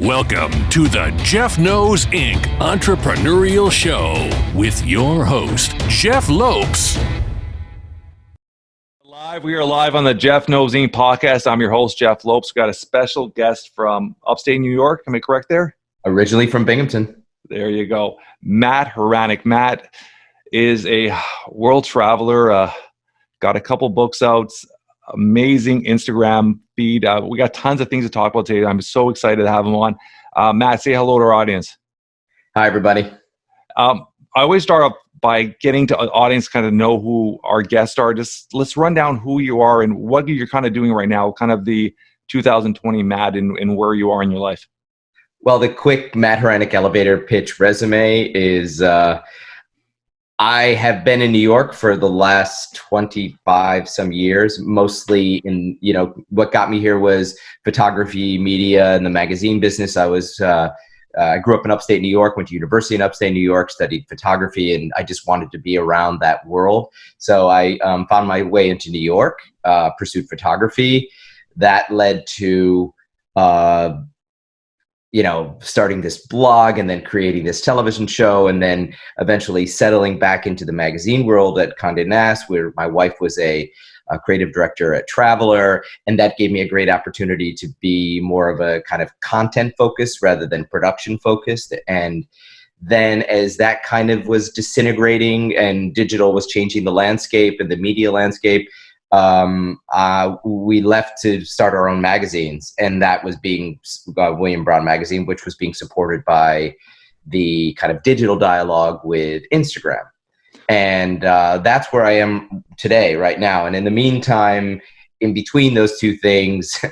Welcome to the Jeff Knows Inc. Entrepreneurial Show with your host, Jeff Lopes. We are live on the Jeff Knows Inc. podcast. I'm your host, Jeff Lopes. We've got a special guest from upstate New York. Am I correct there? Originally from Binghamton. There you go. Matt Hranek. Matt is a world traveler, got a couple books out, amazing Instagram feed. We got tons of things to talk about today. I'm so excited to have him on. Matt, say hello to our audience. Hi, everybody. I always start off by getting to the audience kind of know who our guests are. Just let's run down who you are and what you're kind of doing right now, kind of the 2020 Matt and where you are in your life. Well, the quick Matt Hranek elevator pitch resume is I have been in New York for the last 25 some years, mostly in, what got me here was photography, media, and the magazine business. I grew up in upstate New York, went to university in upstate New York, studied photography, and I just wanted to be around that world. So I found my way into New York, pursued photography. That led to starting this blog and then creating this television show and then eventually settling back into the magazine world at Condé Nast, where my wife was a creative director at Traveler. And that gave me a great opportunity to be more of a kind of content focused rather than production focused. And then as that kind of was disintegrating and digital was changing the landscape and the media landscape, we left to start our own magazines, and that was being William Brown Magazine, which was being supported by the kind of digital dialogue with Instagram. And that's where I am today, right now. And in the meantime, in between those two things,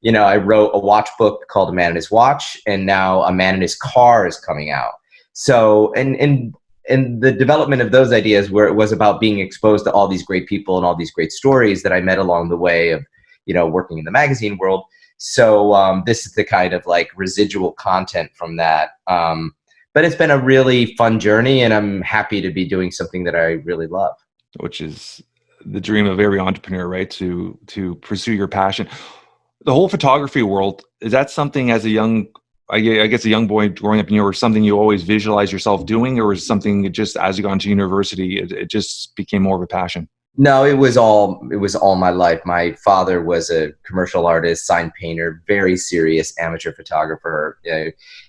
I wrote a watch book called A Man and His Watch, and now A Man and His Car is coming out. So, and the development of those ideas where it was about being exposed to all these great people and all these great stories that I met along the way of, working in the magazine world. So this is the kind of like residual content from that. But it's been a really fun journey, and I'm happy to be doing something that I really love. Which is the dream of every entrepreneur, right? To pursue your passion. The whole photography world, is that something as a young boy growing up in New York, something you always visualize yourself doing, or is something just as you got into university, it just became more of a passion? No, it was all my life. My father was a commercial artist, sign painter, very serious amateur photographer,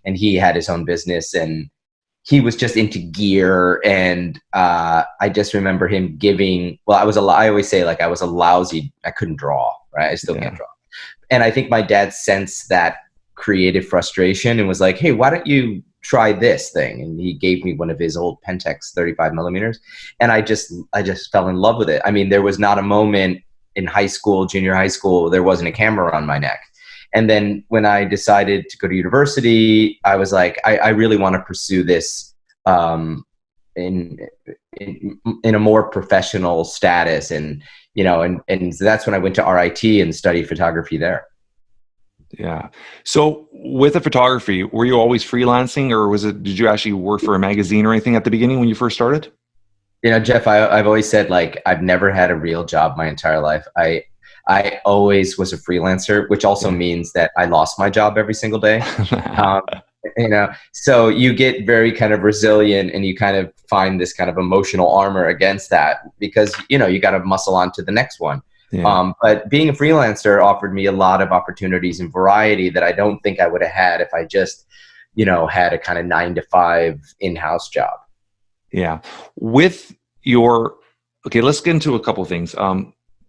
and he had his own business, and he was just into gear. And I just remember him giving. Well, I always say like I was a lousy. I couldn't draw, right? I still can't draw, and I think my dad sensed that creative frustration and was like, hey, why don't you try this thing? And he gave me one of his old Pentax 35 millimeters. And I just fell in love with it. I mean, there was not a moment in high school, junior high school, there wasn't a camera on my neck. And then when I decided to go to university, I was like, I really want to pursue this in a more professional status. And, and so that's when I went to RIT and studied photography there. Yeah. So with the photography, were you always freelancing, or did you actually work for a magazine or anything at the beginning when you first started? Jeff, I've always said, like, I've never had a real job my entire life. I always was a freelancer, which also means that I lost my job every single day. So you get very kind of resilient, and you kind of find this kind of emotional armor against that because, you got to muscle on to the next one. Yeah. But being a freelancer offered me a lot of opportunities and variety that I don't think I would have had if I just, had a kind of 9-to-5 in-house job. Yeah. Let's get into a couple of things.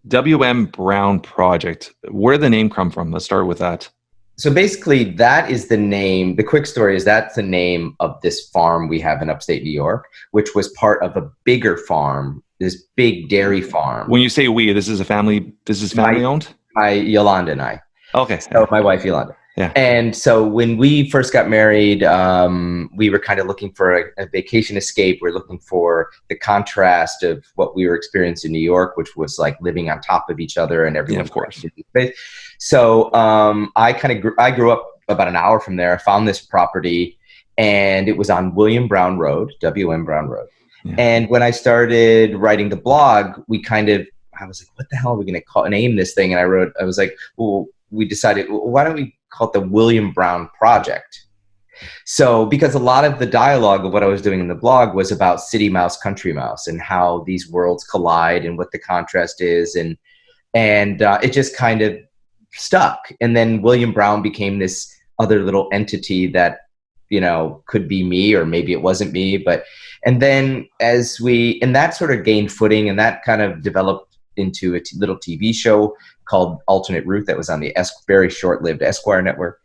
WM Brown Project, where did the name come from? Let's start with that. So basically that is the name. The quick story is that's the name of this farm we have in upstate New York, which was part of a bigger farm, this big dairy farm. When you say we, this is family owned? My Yolanda and I. Okay. So my wife, Yolanda. Yeah. And so when we first got married, we were kind of looking for a vacation escape. We're looking for the contrast of what we were experiencing in New York, which was like living on top of each other and everyone. Yeah, of course. So I grew up about an hour from there. I found this property, and it was on William Brown Road, WM Brown Road. Yeah. And when I started writing the blog, I was like, what the hell are we going to name this thing? And we decided, well, why don't we called the William Brown Project. So, because a lot of the dialogue of what I was doing in the blog was about city mouse, country mouse, and how these worlds collide and what the contrast is, and it just kind of stuck. And then William Brown became this other little entity that, could be me, or maybe it wasn't me. And then and that sort of gained footing, and that kind of developed into a little TV show called Alternate Route that was on the very short-lived Esquire network.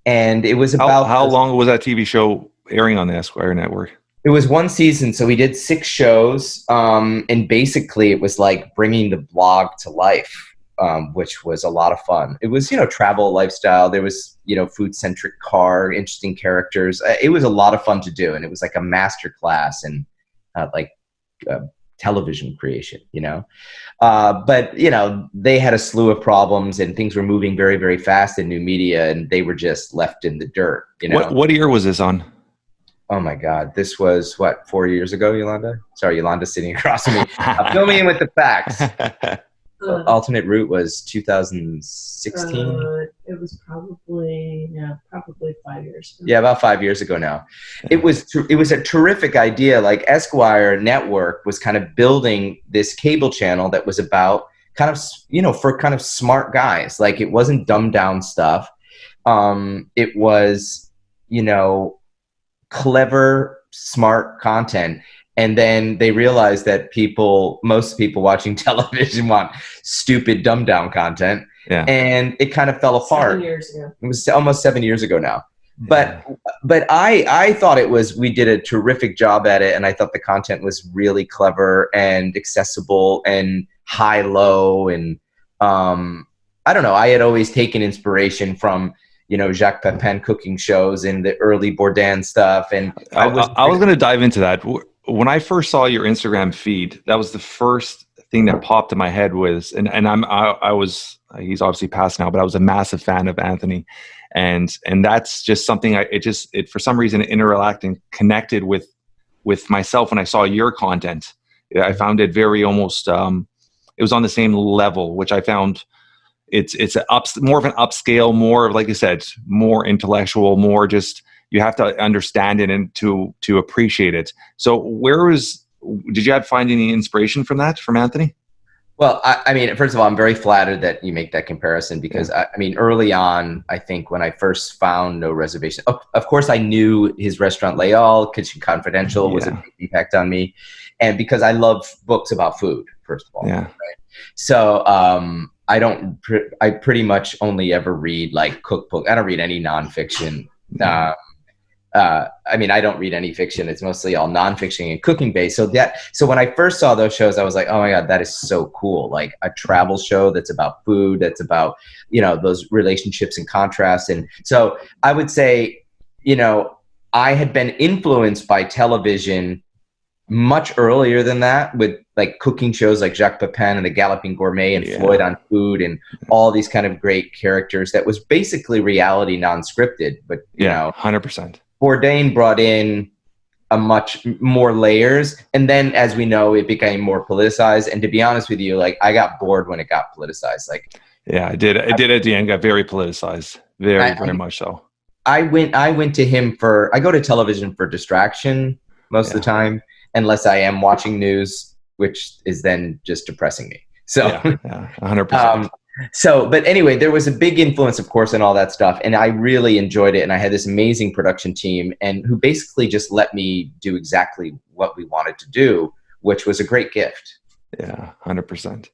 And it was about how long was that TV show airing on the Esquire network? It was one season, so we did 6 shows, and basically it was like bringing the blog to life, which was a lot of fun. It was, travel, lifestyle. There was, food-centric car, interesting characters. It was a lot of fun to do, and it was like a master class in television creation, but they had a slew of problems, and things were moving very, very fast in new media, and they were just left in the dirt. What year was this on? Oh my God, this was 4 years ago, Yolanda? Sorry, Yolanda's sitting across from me. Fill me in with the facts. Alternate Route was 2016. It was probably 5 years ago. Yeah, about 5 years ago now. It was a terrific idea. Like, Esquire Network was kind of building this cable channel that was about kind of, for kind of smart guys. Like, it wasn't dumbed down stuff. It was, clever, smart content. And then they realized that most people watching television want stupid, dumbed down content. Yeah. And it kind of fell apart. 7 years ago. It was almost 7 years ago now. But I thought we did a terrific job at it. And I thought the content was really clever and accessible and high-low. And I don't know, I had always taken inspiration from Jacques Pepin cooking shows and the early Bourdain stuff. And I was going to dive into that. When I first saw your Instagram feed, that was the first thing that popped in my head was, and he's obviously passed now, but I was a massive fan of Anthony. And that's just something it for some reason interacted and connected with myself when I saw your content. I found it very almost, it was on the same level, which I found it's more of an upscale, more of, like you said, more intellectual, more just, you have to understand it and to appreciate it. So did you find any inspiration from Anthony? Well, I mean, first of all, I'm very flattered that you make that comparison, because early on, I think when I first found No Reservation, of course I knew his restaurant Leal, Kitchen Confidential was a big impact on me. And because I love books about food, first of all. Yeah. Right? So, I pretty much only ever read like cookbook. I don't read any nonfiction. I don't read any fiction. It's mostly all nonfiction and cooking based. So when I first saw those shows, I was like, oh my God, that is so cool. Like a travel show that's about food, that's about, those relationships and contrasts. And so I would say, I had been influenced by television much earlier than that, with like cooking shows like Jacques Pepin and The Galloping Gourmet and Floyd on Food and all these kind of great characters that was basically reality non-scripted. But, 100%. Bourdain brought in a much more layers. And then, as we know, it became more politicized. And to be honest with you, like, I got bored when it got politicized. Like, yeah, I did at the end, got very politicized. Very much so. I went to him I go to television for distraction most of the time, unless I am watching news, which is then just depressing me. So, 100%. But anyway, there was a big influence, of course, in all that stuff. And I really enjoyed it. And I had this amazing production team who basically just let me do exactly what we wanted to do, which was a great gift. Yeah, 100%.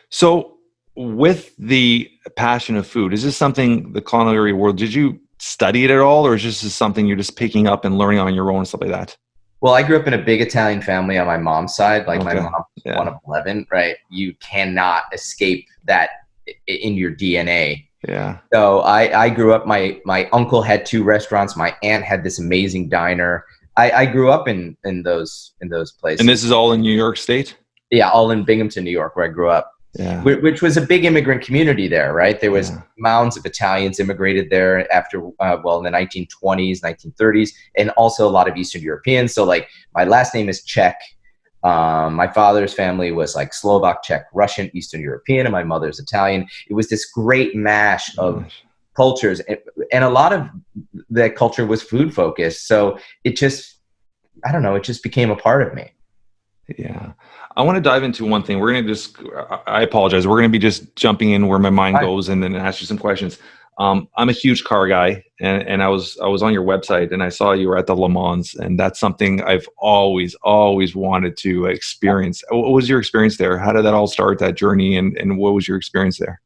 So with the passion of food, is this something, the culinary world, did you study it at all? Or is this just something you're just picking up and learning on your own and stuff like that? Well, I grew up in a big Italian family on my mom's side. Like, my mom was one of 11, right? You cannot escape that in your DNA. Yeah. So I grew up, my uncle had 2 restaurants. My aunt had this amazing diner. I grew up in those places. And this is all in New York State? Yeah, all in Binghamton, New York, where I grew up. Yeah. Which was a big immigrant community there, right? There was mounds of Italians immigrated there after, in the 1920s, 1930s, and also a lot of Eastern Europeans. So, like, my last name is Czech. My father's family was like Slovak, Czech, Russian, Eastern European, and my mother's Italian. It was this great mash of cultures, and a lot of that culture was food focused. So it just, I don't know, it just became a part of me. Yeah. I want to dive into one thing. We're going to just, I apologize. We're going to be just jumping in where my mind goes and then ask you some questions. I'm a huge car guy, and I was on your website and I saw you were at the Le Mans, and that's something I've always wanted to experience. What was your experience there? How did that all start, that journey, and what was your experience there?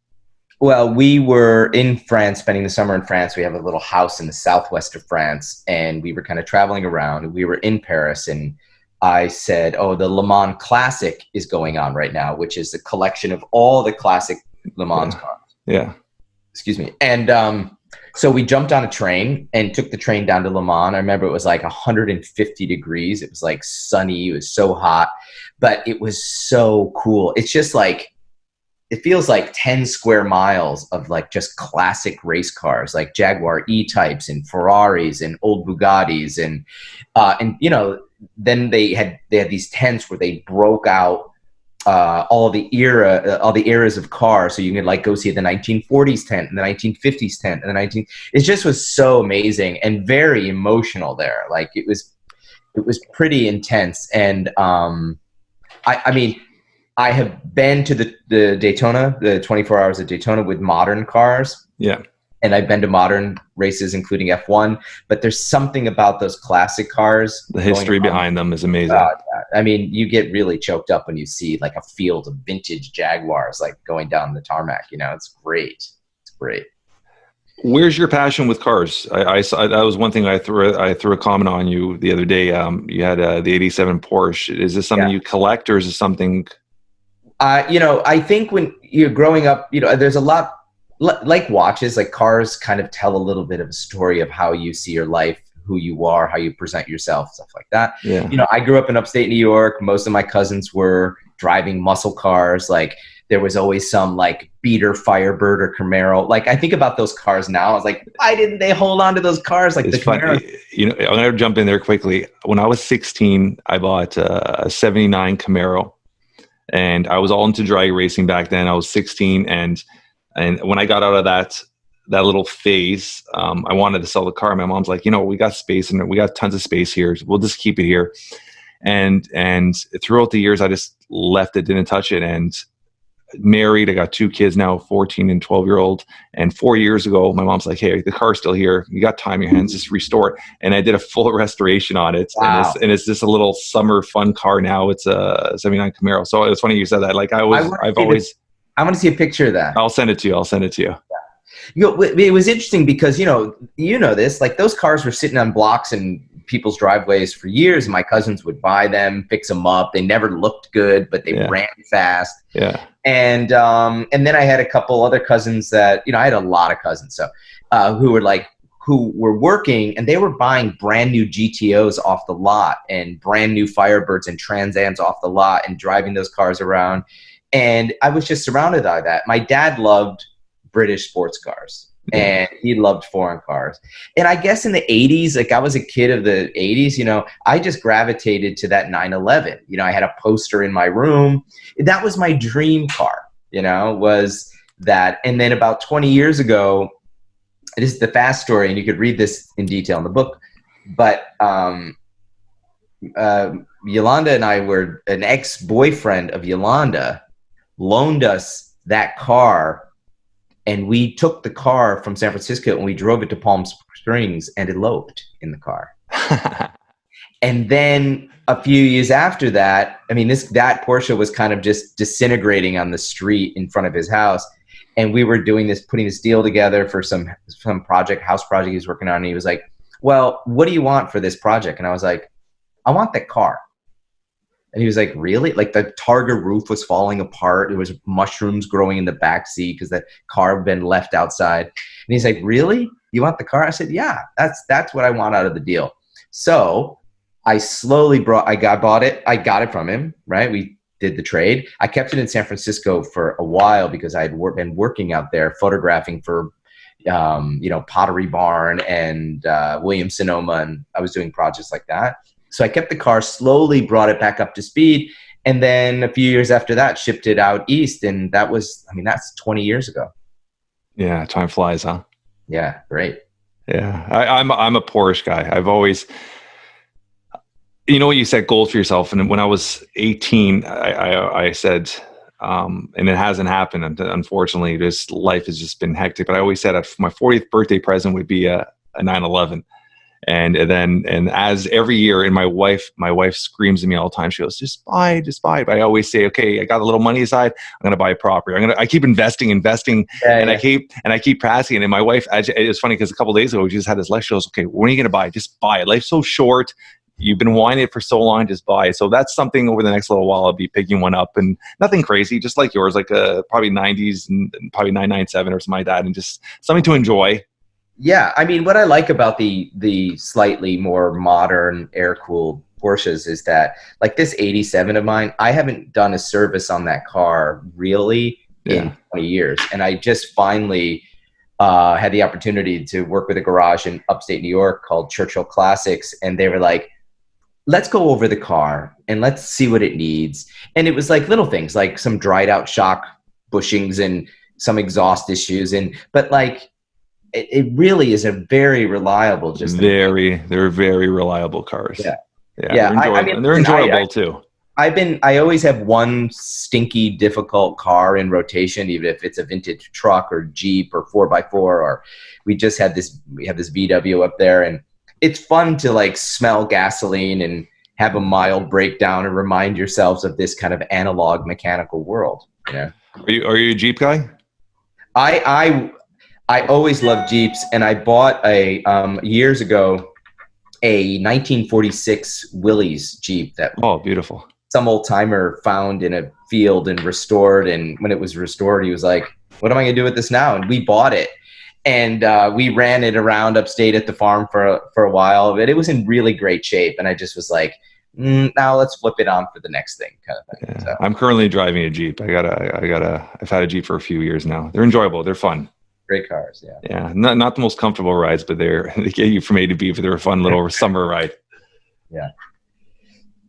Well, we were in France, spending the summer in France. We have a little house in the southwest of France, and we were kind of traveling around. We were in Paris, and I said, oh, the Le Mans Classic is going on right now, which is a collection of all the classic Le Mans cars. Yeah. Excuse me. And so we jumped on a train and took the train down to Le Mans. I remember it was like 150 degrees. It was like sunny. It was so hot, but it was so cool. It's just like, it feels like 10 square miles of like just classic race cars, like Jaguar E-types and Ferraris and old Bugattis. And you know, then they had these tents where they broke out all the eras of cars, so you could like go see the 1940s tent and the 1950s tent and it just was so amazing and very emotional there. Like it was pretty intense. And I mean, I have been to the Daytona, the 24 Hours of Daytona with modern cars. Yeah. And I've been to modern races, including F1, but there's something about those classic cars. The history behind them is amazing. I mean, you get really choked up when you see like a field of vintage Jaguars, like going down the tarmac, you know, it's great. It's great. Where's your passion with cars? I saw, that was one thing I threw a comment on you the other day. You had the 87 Porsche. Is this something you collect, or is it something? You know, I think when you're growing up, you know, there's a lot, like watches, like cars kind of tell a little bit of a story of how you see your life, who you are, how you present yourself, stuff like that. Yeah. You know, I grew up in upstate New York. Most of my cousins were driving muscle cars. Like there was always some like beater Firebird or Camaro. Like I think about those cars now. I was like, why didn't they hold on to those cars? Like it's the Camaro. Funny. You know, I'm going to jump in there quickly. When I was 16, I bought a 79 Camaro, and I was all into drag racing back then. I was 16, and when I got out of that little phase, I wanted to sell the car. My mom's like, you know, we got space and we got tons of space here. We'll just keep it here. And throughout the years, I just left it, didn't touch it. And married, I got 2 kids now, 14 and 12-year-old. And 4 years ago, my mom's like, hey, the car's still here. You got time in your hands, just restore it. And I did a full restoration on it. Wow. And it's just a little summer fun car now. It's a 79 Camaro. So it's funny you said that. Like I want to see a picture of that. I'll send it to you. You know, it was interesting because, you know this, like those cars were sitting on blocks in people's driveways for years. My cousins would buy them, fix them up. They never looked good, but they ran fast. Yeah. And then I had a couple other cousins that, you know, I had a lot of cousins. So, who were working, and they were buying brand new GTOs off the lot and brand new Firebirds and Trans Ams off the lot and driving those cars around. And I was just surrounded by that. My dad loved British sports cars, and he loved foreign cars. And I guess in the 80s, like I was a kid of the 80s, you know, I just gravitated to that 911. You know, I had a poster in my room. That was my dream car, you know, was that. And then about 20 years ago, this is the fast story, and you could read this in detail in the book, but Yolanda and I were, an ex-boyfriend of Yolanda loaned us that car, and we took the car from San Francisco and we drove it to Palm Springs and eloped in the car. And then a few years after that, I mean, that Porsche was kind of just disintegrating on the street in front of his house. And we were putting this deal together for some house project he was working on. And he was like, well, what do you want for this project? And I was like, I want that car. And he was like, really? Like the Targa roof was falling apart. There was mushrooms growing in the back seat because the car had been left outside. And he's like, really? You want the car? I said, yeah, that's what I want out of the deal. So I bought it. I got it from him, right? We did the trade. I kept it in San Francisco for a while because I had been working out there photographing for, you know, Pottery Barn and Williams Sonoma, and I was doing projects like that. So I kept the car, slowly brought it back up to speed. And then a few years after that, shipped it out east. And that was, I mean, that's 20 years ago. Yeah. Time flies, huh? Yeah, great. Yeah, I'm a Porsche guy. I've always, you know, you set goals for yourself, and when I was 18, I said, and it hasn't happened. Unfortunately, this life has just been hectic. But I always said my 40th birthday present would be a 911. And as every year, and my wife screams at me all the time. She goes, just buy. But I always say, okay, I got a little money aside. I'm going to buy a property. I keep investing, and I keep passing it. And my wife, it was funny because a couple of days ago, we just had this lecture. She goes, okay, when are you going to buy? Just buy it. Life's so short. You've been wanting it for so long, just buy it. So that's something over the next little while. I'll be picking one up, and nothing crazy, just like yours, like probably 90s and probably 997 or something like that, and just something to enjoy. Yeah, I mean, what I like about the slightly more modern air-cooled Porsches is that, like this 87 of mine, I haven't done a service on that car really in 20 years. And I just finally had the opportunity to work with a garage in upstate New York called Churchill Classics. And they were like, let's go over the car and let's see what it needs. And it was like little things, like some dried out shock bushings and some exhaust issues. But like, it really is a very reliable, they're very reliable cars. Yeah. They're enjoyable too. I always have one stinky, difficult car in rotation, even if it's a vintage truck or Jeep or 4x4, or we have this VW up there, and it's fun to like smell gasoline and have a mild breakdown and remind yourselves of this kind of analog mechanical world. Yeah. Are you a Jeep guy? I always loved Jeeps, and I bought years ago a 1946 Willys Jeep that beautiful. Some old timer found in a field and restored. And when it was restored, he was like, "What am I going to do with this now?" And we bought it, and we ran it around upstate at the farm for a while. But it was in really great shape, and I just was like, "Now let's flip it on for the next thing," kind of thing. Yeah. So. I'm currently driving a Jeep. I've had a Jeep for a few years now. They're enjoyable. They're fun. Great cars, yeah. Yeah, not the most comfortable rides, but they get you from A to B. But they're a fun little summer ride. Yeah.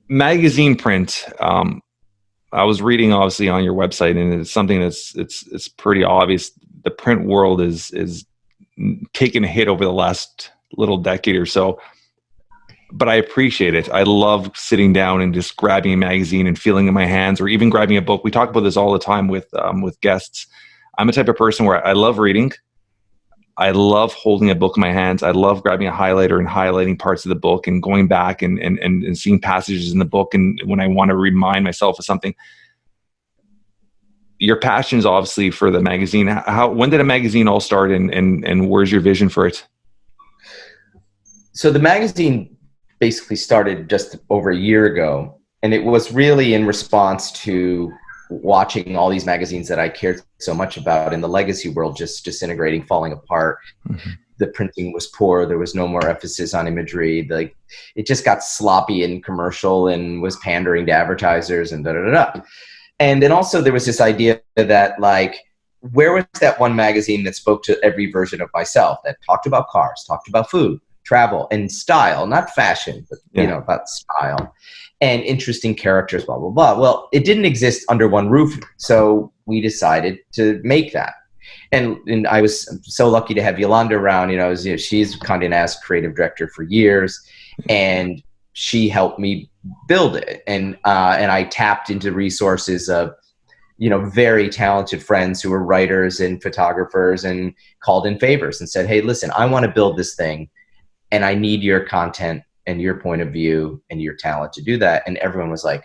Magazine print. I was reading obviously on your website, and it's something it's pretty obvious. The print world is taking a hit over the last little decade or so. But I appreciate it. I love sitting down and just grabbing a magazine and feeling it in my hands, or even grabbing a book. We talk about this all the time with guests. I'm a type of person where I love reading. I love holding a book in my hands. I love grabbing a highlighter and highlighting parts of the book and going back and seeing passages in the book. And when I want to remind myself of something, your passion is obviously for the magazine. When did a magazine all start, and where's your vision for it? So the magazine basically started just over a year ago, and it was really in response to watching all these magazines that I cared so much about in the legacy world just disintegrating, falling apart. Mm-hmm. The printing was poor. There was no more emphasis on imagery. Like, it just got sloppy and commercial and was pandering to advertisers and And then also there was this idea that, like, where was that one magazine that spoke to every version of myself, that talked about cars, talked about food, travel, and style, not fashion, but about style and interesting characters, blah, blah, blah. Well, it didn't exist under one roof, so we decided to make that. And I was so lucky to have Yolanda around. She's Condé Nast creative director for years, and she helped me build it. And I tapped into resources of, very talented friends who were writers and photographers, and called in favors and said, "Hey, listen, I want to build this thing, and I need your content and your point of view and your talent to do that." And everyone was like,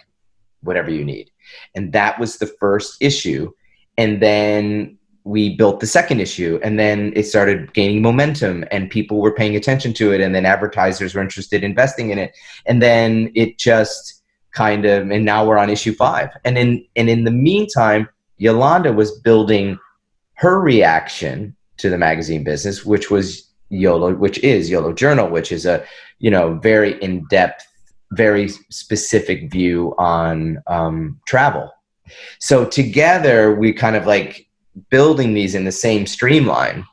"Whatever you need." And that was the first issue. And then we built the second issue, and then it started gaining momentum, and people were paying attention to it. And then advertisers were interested in investing in it. And then it just kind of, and now we're on issue 5. And in the meantime, Yolanda was building her reaction to the magazine business, which is YOLO Journal, which is a, very in-depth, very specific view on travel. So together we kind of like building these in the same streamline.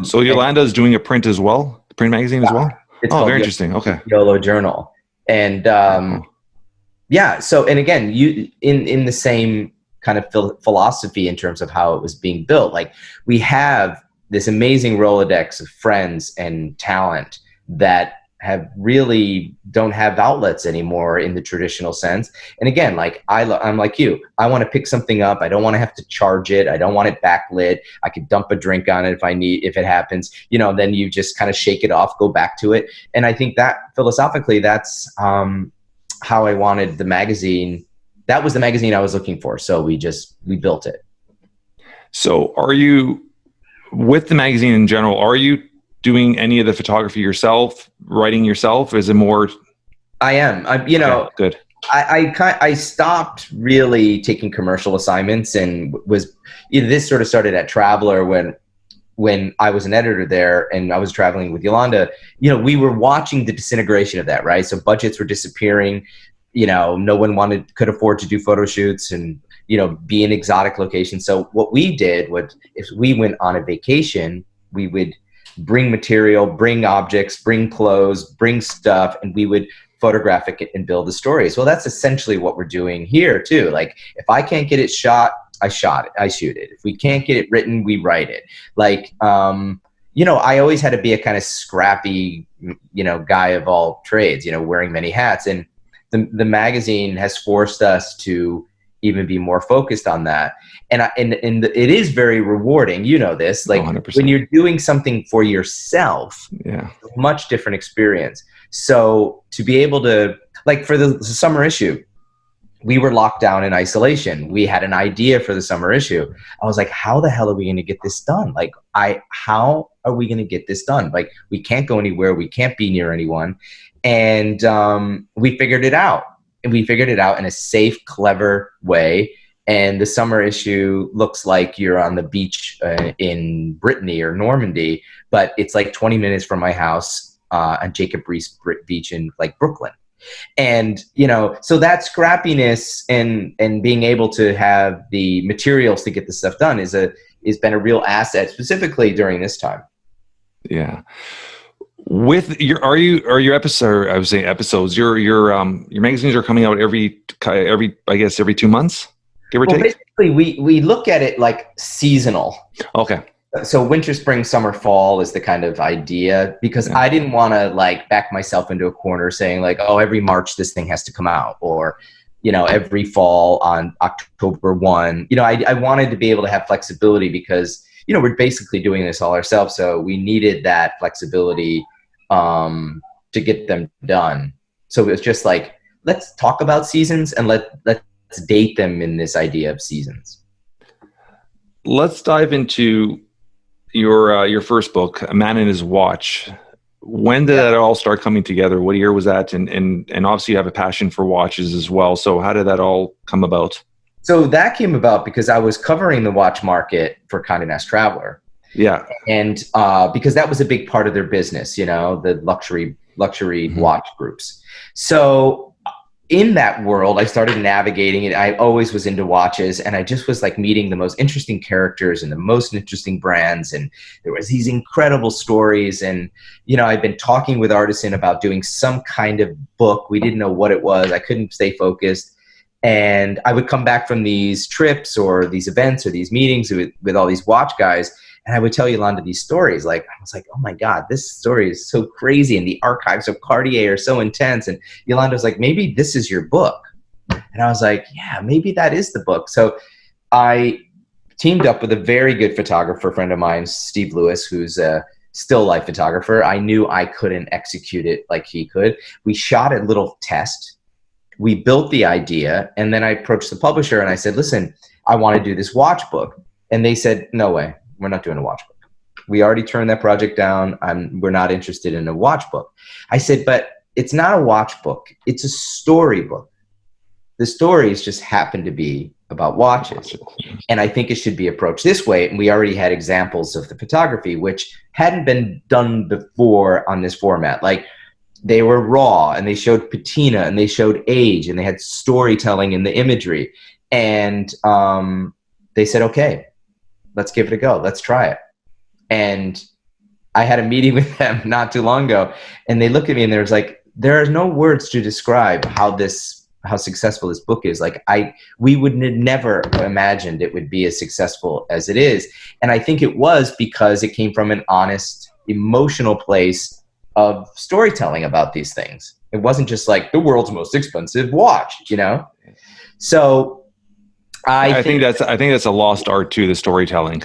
So Yolanda is doing a print as well, print magazine as well? It's very interesting. Okay. YOLO Journal. And so, and again, you in the same kind of philosophy in terms of how it was being built. Like, we have this amazing Rolodex of friends and talent that have really don't have outlets anymore in the traditional sense. And again, like I'm like you, I want to pick something up. I don't want to have to charge it. I don't want it backlit. I could dump a drink on it if it happens, then you just kind of shake it off, go back to it. And I think that philosophically, that's how I wanted the magazine. That was the magazine I was looking for. So we built it. So are you, with the magazine in general, are you doing any of the photography yourself, writing yourself? Is it more? I am. Okay, good. I stopped really taking commercial assignments, and this sort of started at Traveler when I was an editor there and I was traveling with Yolanda. We were watching the disintegration of that, right? So budgets were disappearing. No one could afford to do photo shoots and be in exotic locations. So what we did was, if we went on a vacation, we would bring material, bring objects, bring clothes, bring stuff, and we would photograph it and build the stories. Well, that's essentially what we're doing here too. Like, if I can't get it shot, I shoot it. If we can't get it written, we write it. Like, I always had to be a kind of scrappy, guy of all trades, wearing many hats. And the magazine has forced us to even be more focused on that. And it is very rewarding. This, like 100%. When you're doing something for yourself, yeah, it's a much different experience. So to be able to, like, for the summer issue, we were locked down in isolation. We had an idea for the summer issue. I was like, how the hell are we going to get this done? Like, how are we going to get this done? Like, we can't go anywhere. We can't be near anyone. And we figured it out. And we figured it out in a safe, clever way. And the summer issue looks like you're on the beach in Brittany or Normandy, but it's like 20 minutes from my house on Jacob Riis Beach in like Brooklyn. And, so that scrappiness and being able to have the materials to get this stuff done has been a real asset, specifically during this time. Yeah. With your episode, I would say episodes, your magazines are coming out every 2 months, give or take? Basically we look at it like seasonal. Okay. So winter, spring, summer, fall is the kind of idea, because I didn't want to like back myself into a corner saying like, oh, every March this thing has to come out, or every fall on October 1. I wanted to be able to have flexibility, because we're basically doing this all ourselves, so we needed that flexibility to get them done. So it was just like, let's talk about seasons and let's date them in this idea of seasons. Let's dive into your first book, A Man and His Watch. When did that all start coming together? What year was that? And obviously you have a passion for watches as well. So how did that all come about? So that came about because I was covering the watch market for Condé Nast Traveler. Yeah. And because that was a big part of their business, the luxury mm-hmm. watch groups. So in that world, I started navigating it. I always was into watches, and I just was like meeting the most interesting characters and the most interesting brands. And there was these incredible stories. And, I've been talking with Artisan about doing some kind of book. We didn't know what it was. I couldn't stay focused. And I would come back from these trips or these events or these meetings with all these watch guys, and I would tell Yolanda these stories. Like, I was like, oh my God, this story is so crazy. And the archives of Cartier are so intense. And Yolanda was like, maybe this is your book. And I was like, yeah, maybe that is the book. So I teamed up with a very good photographer friend of mine, Steve Lewis, who's a still life photographer. I knew I couldn't execute it like he could. We shot a little test. We built the idea. And then I approached the publisher and I said, listen, I want to do this watch book. And they said, no way. We're not doing a watch book. We already turned that project down. We're not interested in a watch book. I said, but it's not a watch book. It's a story book. The stories just happen to be about watches. And I think it should be approached this way. And we already had examples of the photography, which hadn't been done before on this format. Like, they were raw, and they showed patina, and they showed age, and they had storytelling in the imagery. And they said, okay, let's give it a go. Let's try it. And I had a meeting with them not too long ago, and they looked at me and there was like, there are no words to describe how this how successful this book is. Like we would never imagined it would be as successful as it is. And I think it was because it came from an honest, emotional place of storytelling about these things. It wasn't just like the world's most expensive watch, you know? So I think that's a lost art too, the storytelling.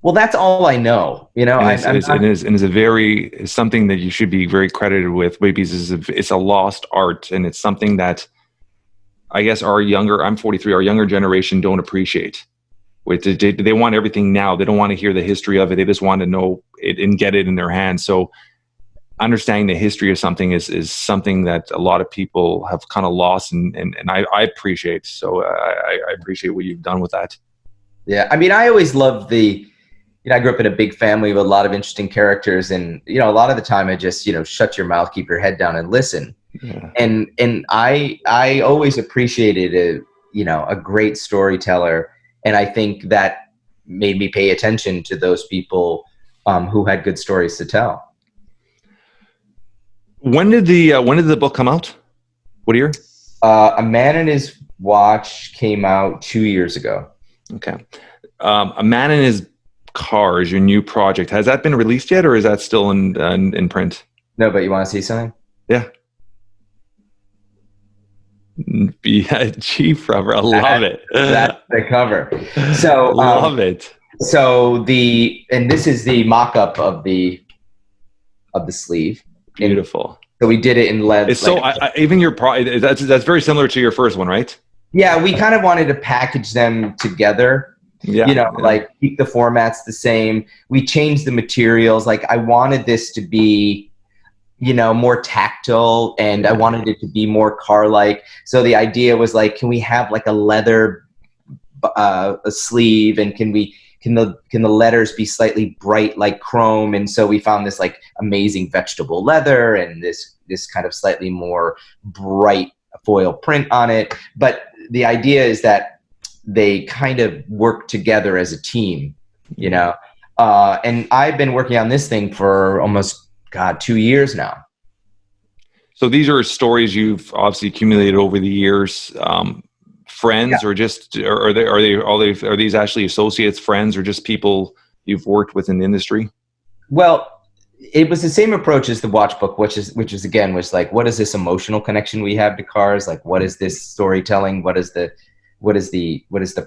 Well, that's all I know, you know. And it's something that you should be very credited with, because it's a lost art, and it's something that I guess I'm 43, our younger generation don't appreciate. They want everything now. They don't want to hear the history of it. They just want to know it and get it in their hands. So understanding the history of something is something that a lot of people have kind of lost, and I appreciate. So I appreciate what you've done with that. Yeah, I mean, I always loved I grew up in a big family with a lot of interesting characters, and a lot of the time I just shut your mouth, keep your head down, and listen. Yeah. And I always appreciated a great storyteller, and I think that made me pay attention to those people who had good stories to tell. When did the book come out? What year? A Man and His Watch came out 2 years ago. Okay. A Man and His Car is your new project. Has that been released yet, or is that still in print? No, but you want to see something? Yeah. Yeah, Chief Rubber. I love it. That's the cover. So love it. So this is the mock-up of the sleeve. Beautiful. So we did it in lead. It's even your that's very similar to your first one, right? Yeah, we kind of wanted to package them together. Yeah, like keep the formats the same. We changed the materials. Like I wanted this to be, more tactile, and I wanted it to be more car-like. So the idea was like, can we have like a leather a sleeve, and can the letters be slightly bright like chrome? And so we found this like amazing vegetable leather and this kind of slightly more bright foil print on it. But the idea is that they kind of work together as a team, and I've been working on this thing for almost 2 years now. So these are stories you've obviously accumulated over the years, friends, or just are these actually associates, friends, or just people you've worked with in the industry? Well, it was the same approach as the watch book, which is again was like, what is this emotional connection we have to cars? Like, what is this storytelling? What is the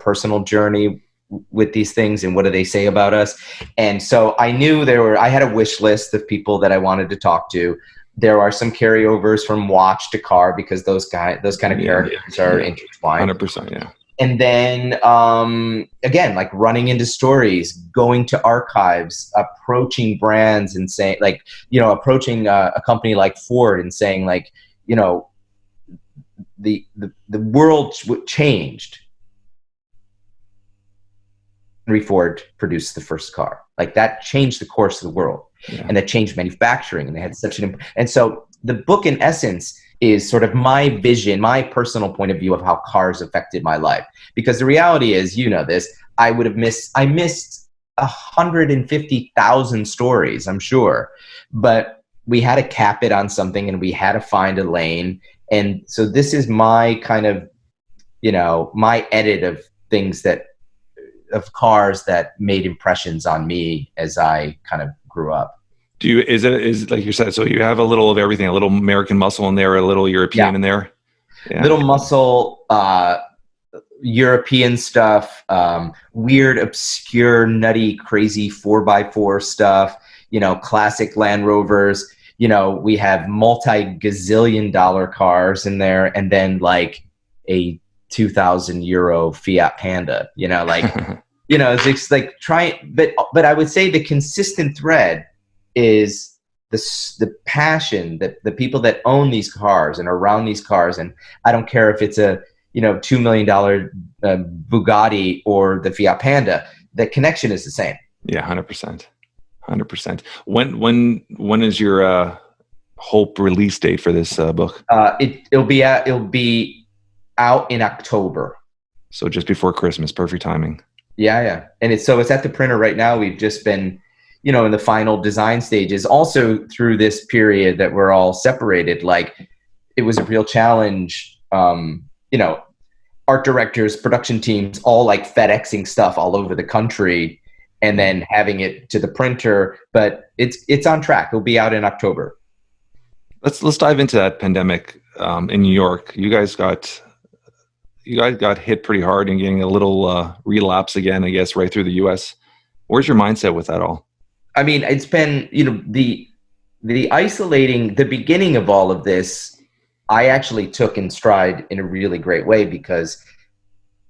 personal journey with these things, and what do they say about us? And so I knew I had a wish list of people that I wanted to talk to. There are some carryovers from watch to car, because those kind of characters are intertwined. 100%, yeah. And then again, like running into stories, going to archives, approaching brands and saying, like, approaching a company like Ford and saying, like, the world changed. Henry Ford produced the first car. Like, that changed the course of the world, and that changed manufacturing. And they had and so the book, in essence, is sort of my vision, my personal point of view of how cars affected my life. Because the reality is, this, I missed 150,000 stories, I'm sure, but we had to cap it on something, and we had to find a lane. And so this is my kind of, my edit of things of cars that made impressions on me as I kind of grew up. Is it like you said, so you have a little of everything, a little American muscle in there, a little European in there? Yeah. Little muscle, European stuff, weird, obscure, nutty, crazy 4x4 stuff, classic Land Rovers. We have multi-gazillion-dollar cars in there, and then like a 2,000 euro Fiat Panda, it's just like but I would say the consistent thread is the passion that the people that own these cars and are around these cars. And I don't care if it's a, $2 million Bugatti or the Fiat Panda, the connection is the same. Yeah. 100%. When is your hope release date for this book? It'll be out in October. So just before Christmas, perfect timing. Yeah. And it's at the printer right now. We've just been, in the final design stages. Also through this period that we're all separated, like, it was a real challenge art directors, production teams, all like FedExing stuff all over the country and then having it to the printer. But it's on track. It'll be out in October. Let's dive into that pandemic in New York. You guys got hit pretty hard and getting a little relapse again, I guess, right through the US. Where's your mindset with that all? I mean, it's been, the isolating, the beginning of all of this, I actually took in stride in a really great way because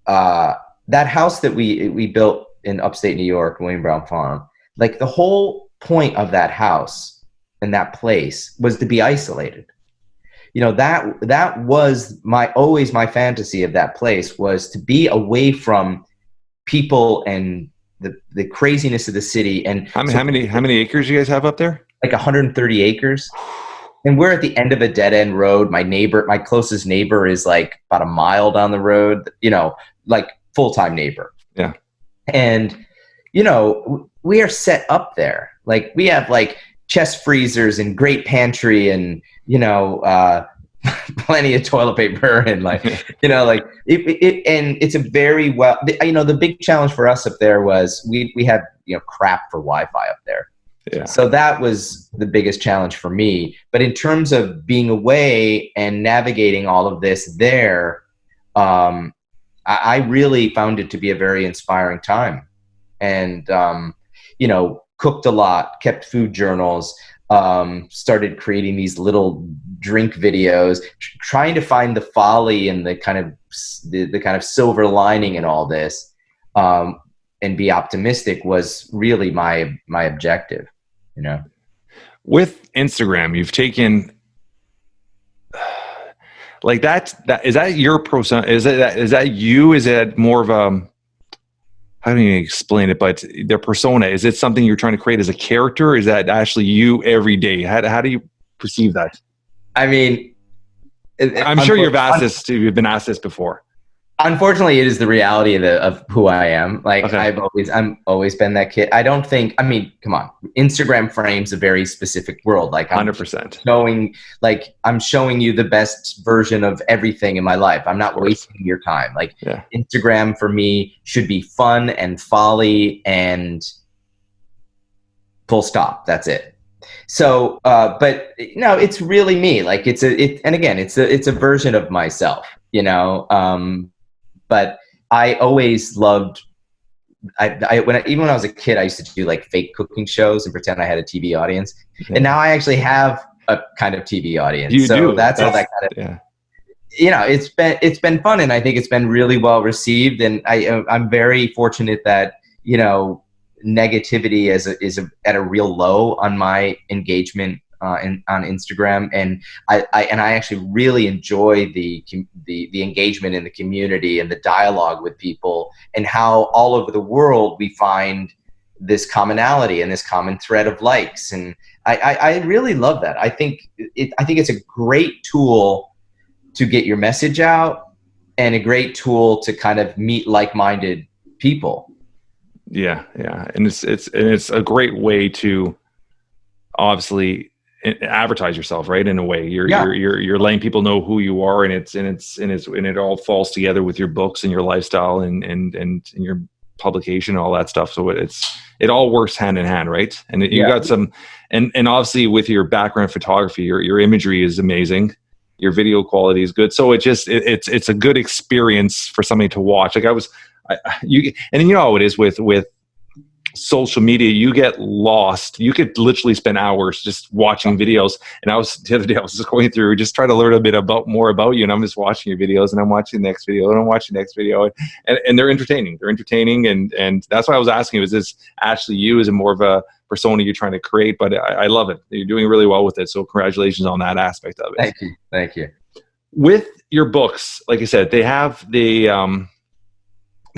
that house that we built in upstate New York, William Brown Farm, like the whole point of that house and that place was to be isolated. That was always my fantasy of that place, was to be away from people and the craziness of the city. And how many acres you guys have up there? Like 130 acres. And we're at the end of a dead end road. My closest neighbor is like about a mile down the road, like full-time neighbor. Yeah. And, we are set up there. Like we have like chest freezers and great pantry and, plenty of toilet paper and like, and it's a very well, the big challenge for us up there was we had, crap for Wi-Fi up there. Yeah. So that was the biggest challenge for me. But in terms of being away and navigating all of this there, I really found it to be a very inspiring time. And, cooked a lot, kept food journals, started creating these little drink videos, trying to find the folly and the kind of silver lining in all this, and be optimistic was really my objective. With Instagram, you've taken like that is that your persona? Is that you? Is it more of a, how do you explain it? But their persona, is it something you're trying to create as a character? Is that actually you every day? How do you perceive that? I mean, I'm sure you've been asked this before. Unfortunately, it is the reality of who I am. Like, okay. I'm always been that kid. I don't think, come on. Instagram frames a very specific world. Like 100%. I'm showing you the best version of everything in my life. I'm not wasting your time. Like, yeah. Instagram for me should be fun and folly and full stop. That's it. So, but no, it's really me. Like it's a version of myself, but I always loved, even when I was a kid, I used to do like fake cooking shows and pretend I had a TV audience. Yeah. And now I actually have a kind of TV audience. You do. That's all that kind of, yeah. It's been fun. And I think it's been really well received. And I'm very fortunate that, negativity is at a real low on my engagement on Instagram, and I actually really enjoy the engagement in the community and the dialogue with people, and how all over the world we find this commonality and this common thread of likes, and I really love that. I think it's a great tool to get your message out, and a great tool to kind of meet like-minded people. Yeah, and it's a great way to obviously advertise yourself, right? In a way, you're letting people know who you are, and it all falls together with your books and your lifestyle and your publication and all that stuff. So it all works hand in hand, right? And you got some, and obviously with your background in photography, your imagery is amazing. Your video quality is good. So it's a good experience for somebody to watch. Like and you know how it is with social media, you get lost. You could literally spend hours just watching videos. And the other day I was just going through, just trying to learn a bit more about you. And I'm just watching your videos, and I'm watching the next video, and I'm watching the next video. And they're entertaining. And that's why I was asking you, is this actually you? Is it more of a persona you're trying to create? But I love it. You're doing really well with it. So congratulations on that aspect of it. Thank you. With your books, like I said, they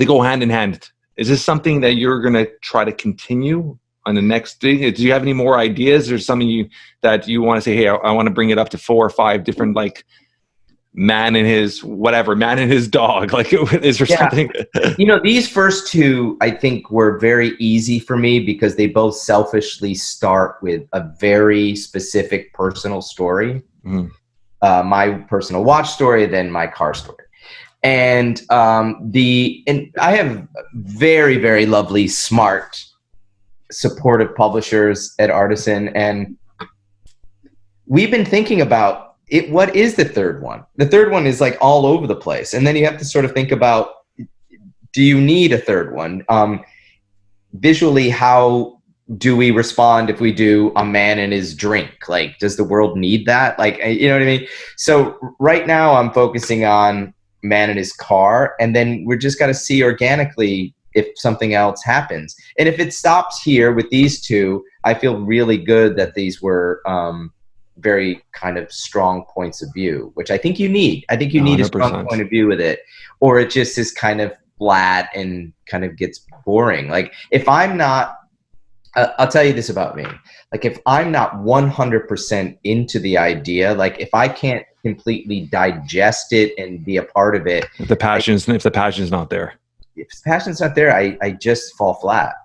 go hand in hand. Is this something that you're going to try to continue on the next thing? Do you have any more ideas, or something that you want to say, hey, I want to bring it up to 4 or 5 different, like man and his dog? Like, is there something? These first 2, I think, were very easy for me because they both selfishly start with a very specific personal story. Mm-hmm. my personal watch story, then my car story. And I have very, very lovely, smart, supportive publishers at Artisan, and we've been thinking about it. What is the third one? The third one is like all over the place, and then you have to sort of think about, do you need a third one? Visually, how do we respond if we do a man and his drink? Like, does the world need that? Like, you know what I mean? So right now I'm focusing on man and his car, and then we're just got to see organically if something else happens. And if it stops here with these two, I feel really good that these were very kind of strong points of view, which I think you need. I think you need 100%. A strong point of view with it, or it just is kind of flat and kind of gets boring. Like, if I'm not, I'll tell you this about me. Like, if I'm not 100% into the idea, like if I can't completely digest it and be a part of it. If the passion's not there. If the passion's not there, I just fall flat.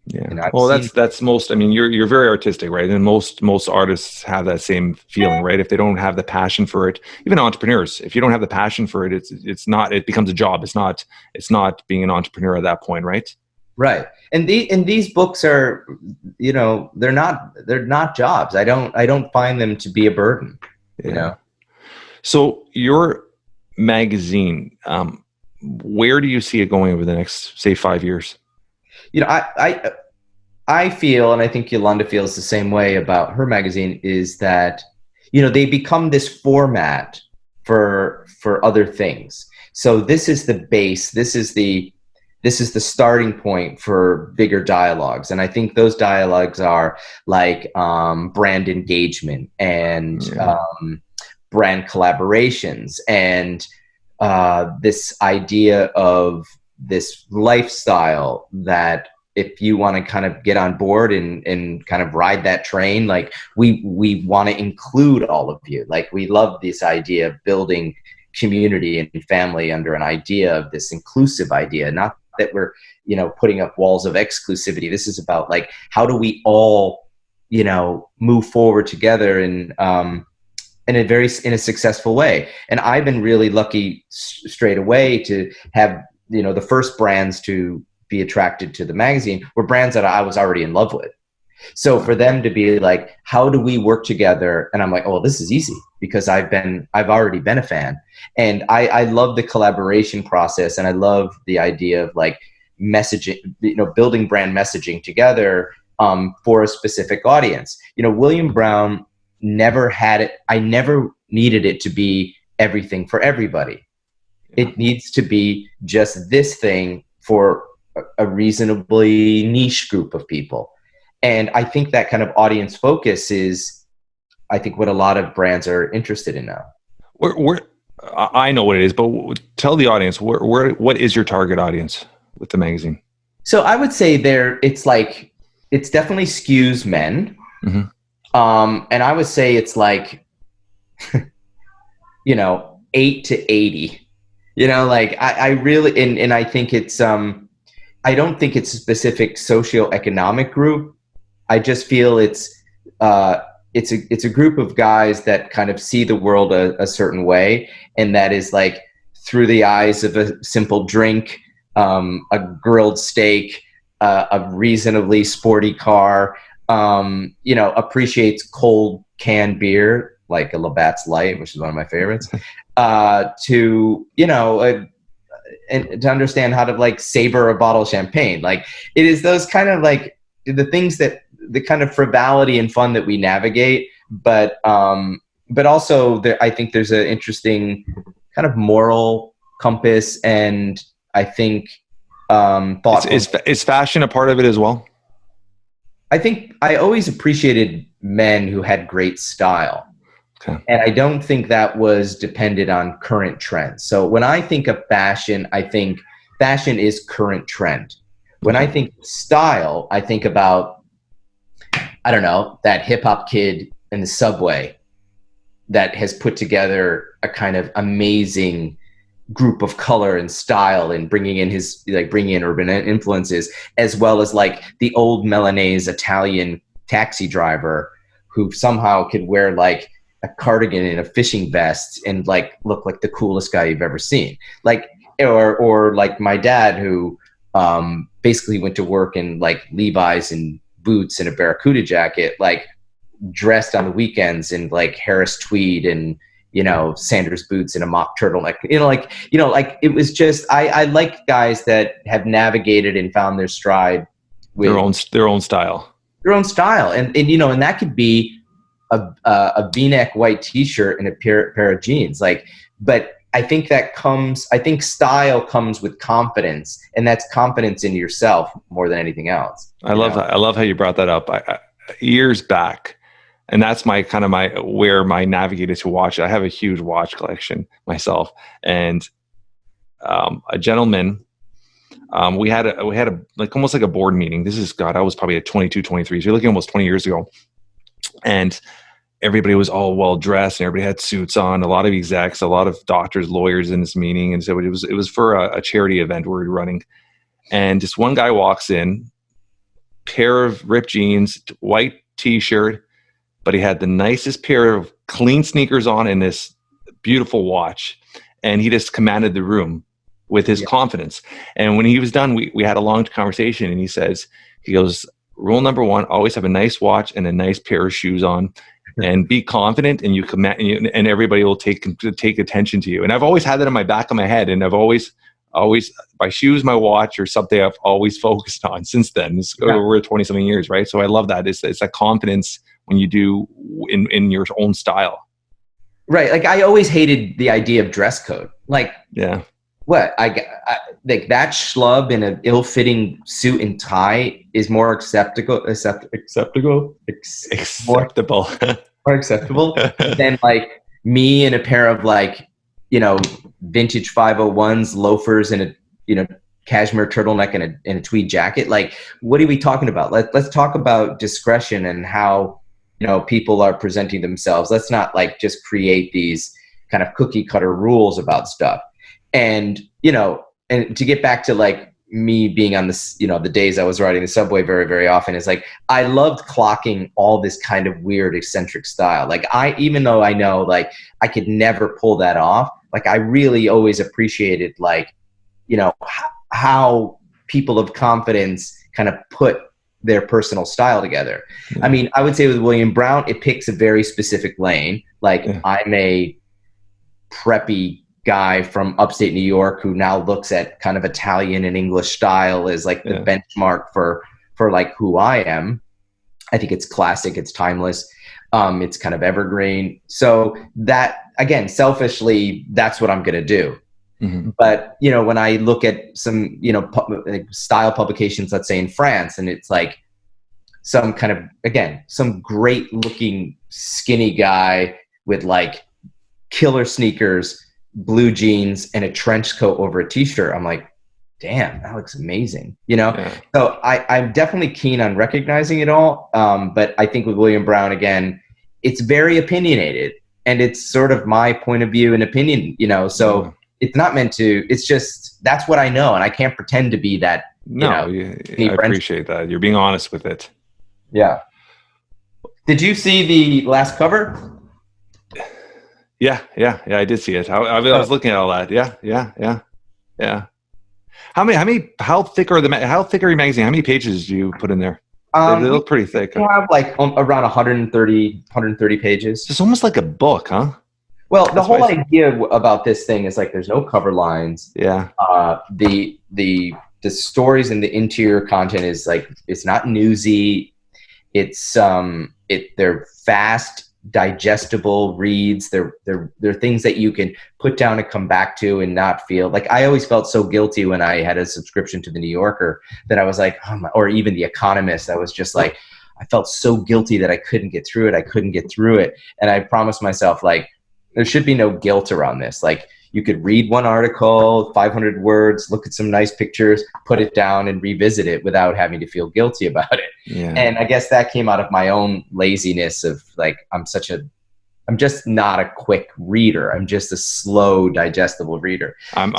Yeah. You know, well, that's most, I mean, you're very artistic, right? And most artists have that same feeling, right? If they don't have the passion for it, even entrepreneurs, if you don't have the passion for it, it becomes a job. It's not being an entrepreneur at that point, right? Right. And these books are, you know, they're not jobs. I don't find them to be a burden, you know? So your magazine, where do you see it going over the next, say, 5 years? You know, I feel, and I think Yolanda feels the same way about her magazine, is that, you know, they become this format for other things. So this is the base. This is the starting point for bigger dialogues. And I think those dialogues are like brand engagement and brand collaborations and this idea of this lifestyle that if you want to kind of get on board and kind of ride that train, like we want to include all of you. Like, we love this idea of building community and family under an idea of this inclusive idea, not that we're, you know, putting up walls of exclusivity. This is about, like, how do we all, you know, move forward together in a successful way. And I've been really lucky straight away to have, you know, the first brands to be attracted to the magazine were brands that I was already in love with. So for them to be like, how do we work together? And I'm like, oh, this is easy, because I've already been a fan. And I love the collaboration process, and I love the idea of, like, messaging, you know, building brand messaging together for a specific audience. You know, William Brown never had it. I never needed it to be everything for everybody. It needs to be just this thing for a reasonably niche group of people. And I think that kind of audience focus is, I think, what a lot of brands are interested in now. I know what it is, but tell the audience, what is your target audience with the magazine? So I would say it's definitely skews men. Mm-hmm. And I would say it's like, you know, 8 to 80. You know, like I really, and I think it's, I don't think it's a specific socioeconomic group. I just feel it's a group of guys that kind of see the world a certain way, and that is, like, through the eyes of a simple drink, a grilled steak, a reasonably sporty car, you know, appreciates cold canned beer like a Labatt's Light, which is one of my favorites, to, you know, and to understand how to, like, savor a bottle of champagne. Like, it is those kind of, like, the things that, the kind of frivolity and fun that we navigate, but also I think there's an interesting kind of moral compass, and I think thoughtful. Is fashion a part of it as well? I think I always appreciated men who had great style. Okay. And I don't think that was dependent on current trends. So when I think of fashion, I think fashion is current trend. When I think style, I think about, I don't know, that hip hop kid in the subway that has put together a kind of amazing group of color and style, and bringing in urban influences, as well as, like, the old Milanese Italian taxi driver who somehow could wear, like, a cardigan and a fishing vest and like look like the coolest guy you've ever seen. Like, or like my dad who basically went to work in like Levi's and boots and a Barracuda jacket, like dressed on the weekends in like Harris tweed and, you know, Sanders boots and a mock turtleneck, like it was just, I like guys that have navigated and found their stride with their own style. And you know, and that could be a V-neck white t-shirt and a pair of jeans. Like, but I think style comes with confidence, and that's confidence in yourself more than anything else. I love that. I love how you brought that up. I years back, and that's where my navigated to watch. I have a huge watch collection myself, and a gentleman, we had a like almost like a board meeting. This is, God, I was probably at 22, 23. So you're looking almost 20 years ago. And everybody was all well dressed and everybody had suits on, a lot of execs, a lot of doctors, lawyers in this meeting. And so it was for a charity event we were running. And just one guy walks in, pair of ripped jeans, white t-shirt, but he had the nicest pair of clean sneakers on and this beautiful watch. And he just commanded the room with his confidence. And when he was done, we had a long conversation, and he goes, rule number 1, always have a nice watch and a nice pair of shoes on, and be confident, and you command, and everybody will take attention to you. And I've always had that in my back of my head, and I've always my shoes, my watch, or something I've always focused on since then. We're 20 something years, right? So I love that. It's that confidence when you do in your own style. Right. Like, I always hated the idea of dress code. Like, yeah. What I like, that schlub in an ill-fitting suit and tie is more acceptable than like me in a pair of like, you know, vintage 501s, loafers, and a, you know, cashmere turtleneck and a tweed jacket. Like, what are we talking about? Let's talk about discretion and how, you know, people are presenting themselves. Let's not like just create these kind of cookie cutter rules about stuff. And, you know, and to get back to like me being on this, you know, the days I was riding the subway very, very often, is like, I loved clocking all this kind of weird eccentric style. Like, even though I know like I could never pull that off, like I really always appreciated like, you know, how people of confidence kind of put their personal style together. Yeah. I mean, I would say with William Brown, it picks a very specific lane. Like, I'm a preppy guy from upstate New York who now looks at kind of Italian and English style as like the benchmark for like who I am. I think it's classic, it's timeless, it's kind of evergreen. So that, again, selfishly, that's what I'm going to do. Mm-hmm. But, you know, when I look at some, you know, style publications, let's say in France, and it's like some kind of, again, some great looking skinny guy with like killer sneakers, blue jeans, and a trench coat over a t-shirt, I'm like, damn, that looks amazing, you know? Yeah. So I'm definitely keen on recognizing it all. But I think with William Brown, again, it's very opinionated, and it's sort of my point of view and opinion, you know? So it's not meant to, it's just, that's what I know. And I can't pretend to be that, I appreciate that. You're being honest with it. Yeah. Did you see the last cover? Yeah, I did see it. I was looking at all that. Yeah. How thick are your magazine? How many pages do you put in there? They look pretty thick. I have like around 130 pages. It's almost like a book, huh? Well, the whole idea about this thing is like, there's no cover lines. Yeah. The stories and the interior content is like, it's not newsy. It's they're fast, digestible reads. They're things that you can put down and come back to and not feel like. I always felt so guilty when I had a subscription to the New Yorker that I was like, or even the Economist. I was just like, I felt so guilty that I couldn't get through it. And I promised myself, like, there should be no guilt around this. Like, you could read one article, 500 words, look at some nice pictures, put it down and revisit it without having to feel guilty about it. Yeah. And I guess that came out of my own laziness of like, I'm just not a quick reader. I'm just a slow, digestible reader. I'm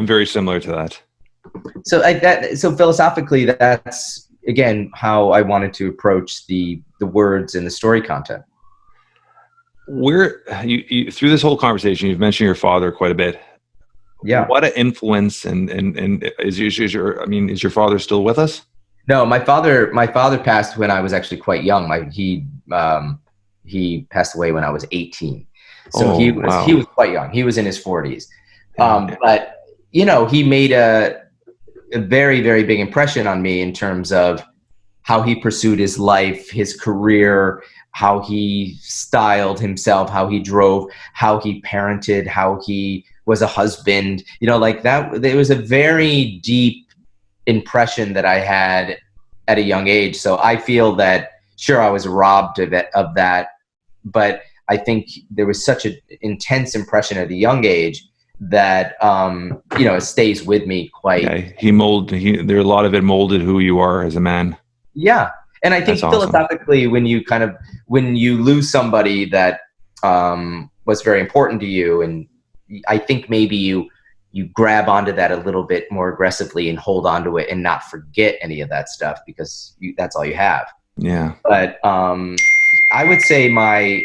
very similar to that. So philosophically, that's again how I wanted to approach the words and the story content. Where you through this whole conversation, you've mentioned your father quite a bit. Yeah. What an influence, and is your father still with us? No, my father passed when I was actually quite young. He passed away when I was 18. So he was quite young. He was in his 40s. But he made a very, very big impression on me in terms of how he pursued his life, his career, how he styled himself, how he drove, how he parented, how he was a husband, like that. There was a very deep impression that I had at a young age. So I feel that, sure, I was robbed of that, but I think there was such an intense impression at a young age that, it stays with me quite. Yeah, there a lot of it molded who you are as a man. Yeah. And I think philosophically, when you lose somebody that was very important to you, and I think maybe you grab onto that a little bit more aggressively and hold onto it and not forget any of that stuff because that's all you have. Yeah. But I would say my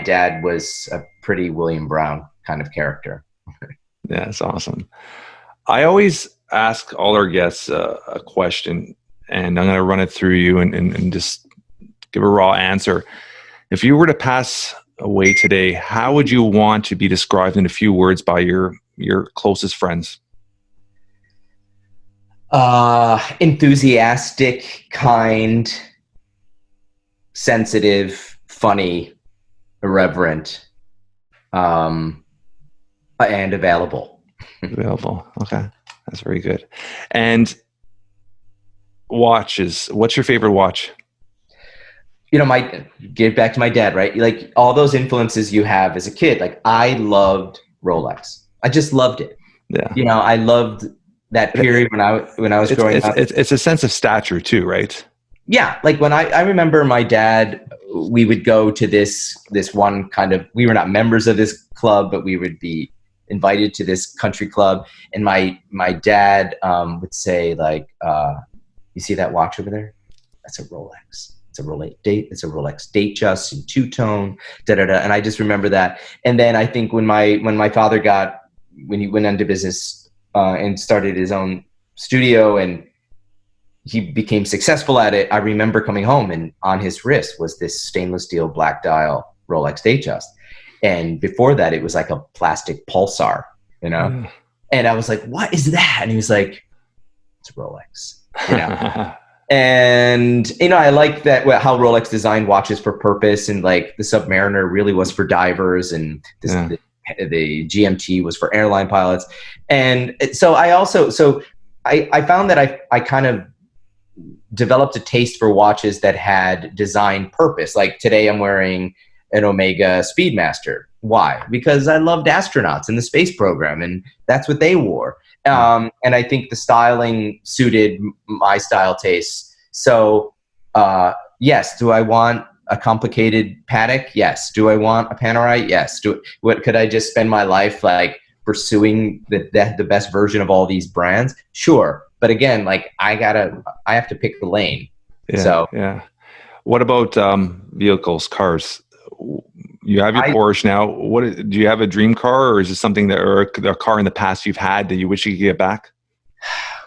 dad was a pretty William Brown kind of character. Yeah, that's awesome. I always ask all our guests a question, and I'm going to run it through you and just give a raw answer. If you were to pass away today, how would you want to be described in a few words by your closest friends? Enthusiastic, kind, sensitive, funny, irreverent, and available. Available. Okay. That's very good. And watches. What's your favorite watch? Get back to my dad, right? Like all those influences you have as a kid. Like I loved Rolex. I just loved it. Yeah. I loved that period when I was growing up. It's a sense of stature too, right? Yeah. Like when I remember my dad, we would go to this one kind of, we were not members of this club, but we would be invited to this country club. And my dad would say like, you see that watch over there? That's a Rolex. It's a Rolex Datejust in two-tone, And I just remember that. And then I think when my father when he went into business and started his own studio and he became successful at it, I remember coming home and on his wrist was this stainless steel black dial Rolex Datejust. And before that, it was like a plastic pulsar, And I was like, what is that? And he was like, it's Rolex, And, I like that how Rolex designed watches for purpose, and like the Submariner really was for divers, and the GMT was for airline pilots. And so I found that I kind of developed a taste for watches that had design purpose. Like today I'm wearing an Omega Speedmaster. Why? Because I loved astronauts in the space program, and that's what they wore. And I think the styling suited my style tastes. So, yes. Do I want a complicated Patek? Yes. Do I want a Panerai? Yes. Could I just spend my life like pursuing the best version of all these brands? Sure. But again, like I have to pick the lane. Yeah. What about vehicles, cars? You have your Porsche now. Do you have a dream car, or is it something or a car in the past you've had that you wish you could get back?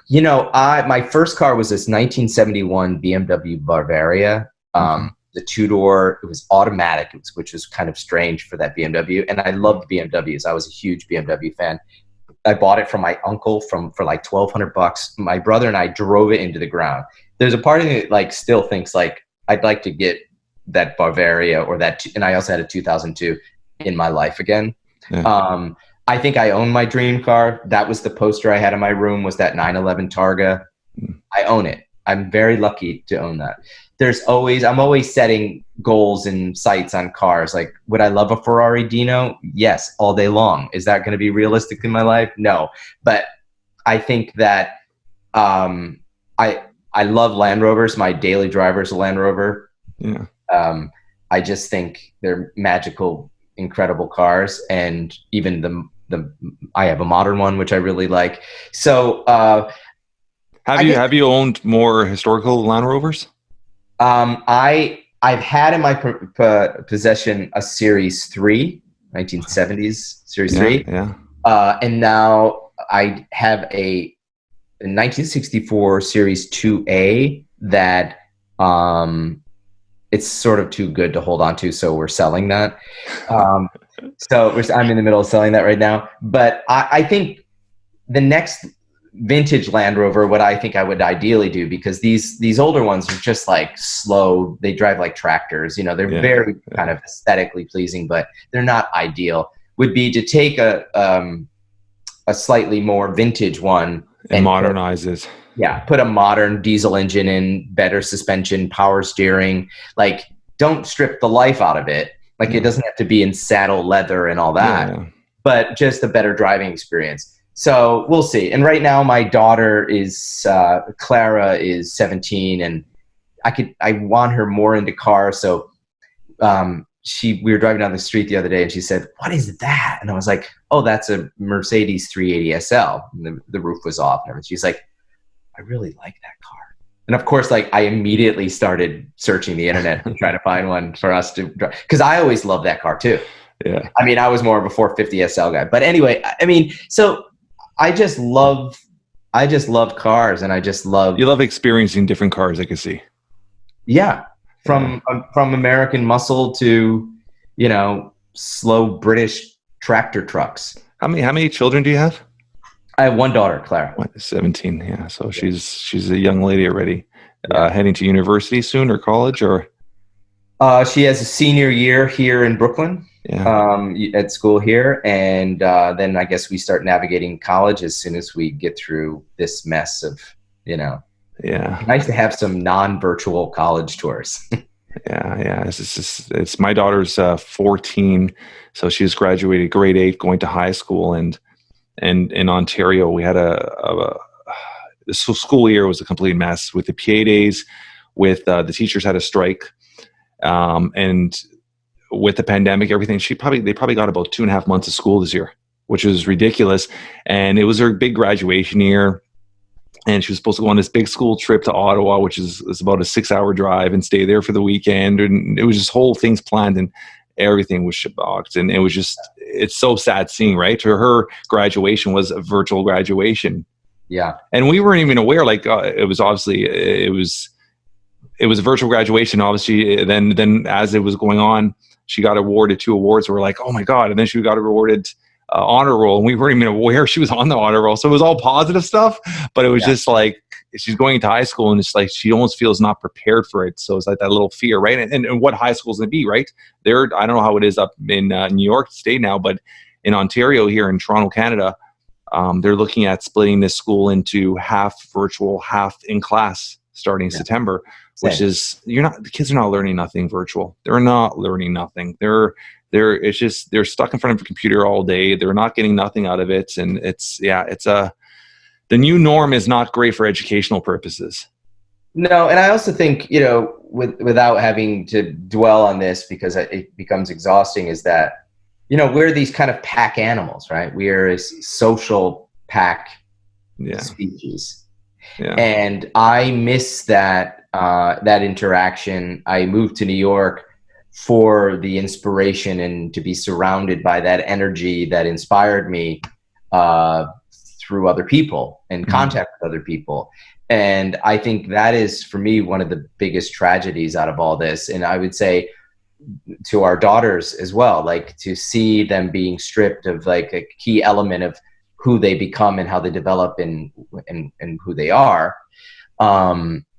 My first car was this 1971 BMW Bavaria, the two-door. It was automatic, which was kind of strange for that BMW. And I loved BMWs. I was a huge BMW fan. I bought it from my uncle for like $1,200. My brother and I drove it into the ground. There's a part of me that like still thinks like I'd like to get that Bavaria or that, and I also had a 2002 in my life again. Yeah. I think I own my dream car. That was the poster I had in my room, was that 911 Targa. I own it. I'm very lucky to own that. I'm always setting goals and sights on cars. Like, would I love a Ferrari Dino? Yes, all day long. Is that going to be realistic in my life? No. But I think that I love Land Rovers. My daily driver is a Land Rover. Yeah. I just think they're magical, incredible cars. And even I have a modern one, which I really like. So, have you owned more historical Land Rovers? I I've had in my possession a Series 3, 1970s Series 3. Yeah. And now I have a 1964 Series 2A that it's sort of too good to hold on to, so we're selling that. I'm in the middle of selling that right now. But I think the next vintage Land Rover, what I think I would ideally do, because these older ones are just like slow, they drive like tractors, you know, they're very kind of aesthetically pleasing, but they're not ideal, would be to take a slightly more vintage one and modernize it. Yeah, put a modern diesel engine in, better suspension, power steering. Like, don't strip the life out of it. Like, it doesn't have to be in saddle leather and all that, but just a better driving experience. So we'll see. And right now, my daughter is Clara is 17, and I want her more into cars. So we were driving down the street the other day, and she said, "What is that?" And I was like, "Oh, that's a Mercedes 380 SL." And the roof was off, and everything. She's like, "I really like that car." And of course, like, I immediately started searching the internet and trying to find one for us to drive, because I always loved that car too. Yeah. I mean, I was more of a 450 SL guy, but anyway, I mean, so I just love cars, and You love experiencing different cars, I can see. Yeah. From American muscle to, you know, slow British tractor trucks. How many children do you have? I have one daughter, Clara. 17. Yeah. So she's a young lady already. Heading to university soon, or college, or? She has a senior year here in Brooklyn. At school here, and then I guess we start navigating college as soon as we get through this mess of, you know. Yeah. Nice to have some non-virtual college tours. Yeah. It's my daughter's 14, so she's graduated grade 8, going to high school, and in Ontario we had the school year was a complete mess with the PA days, with the teachers had a strike, and with the pandemic, everything. They probably got about 2.5 months of school this year, which is ridiculous. And it was her big graduation year. And she was supposed to go on this big school trip to Ottawa, which is about a 6-hour drive, and stay there for the weekend. And it was just whole things planned, and everything was shabocked. And it's so sad seeing, right? Her graduation was a virtual graduation. Yeah. And we weren't even aware, like, it was a virtual graduation. Obviously, then as it was going on, she got awarded 2 awards. We're like, oh my God. And then she got awarded honor roll, and we weren't even aware she was on the honor roll. So it was all positive stuff, but it was just like, she's going into high school, and it's like, she almost feels not prepared for it. So it's like that little fear, right? And what high school is going to be, right? I don't know how it is up in New York State now, but in Ontario, here in Toronto, Canada, they're looking at splitting this school into half virtual, half in class starting September, which is, the kids are not learning nothing virtual. They're not learning nothing. They're stuck in front of a computer all day. They're not getting nothing out of it. And the new norm is not great for educational purposes. No. And I also think, you know, without having to dwell on this, because it becomes exhausting, is that, you know, we're these kind of pack animals, right? We are a social pack species. Yeah. And I miss that interaction. I moved to New York for the inspiration and to be surrounded by that energy that inspired me through other people and contact with other people. And I think that is, for me, one of the biggest tragedies out of all this. And I would say to our daughters as well, like, to see them being stripped of like a key element of who they become and how they develop and who they are.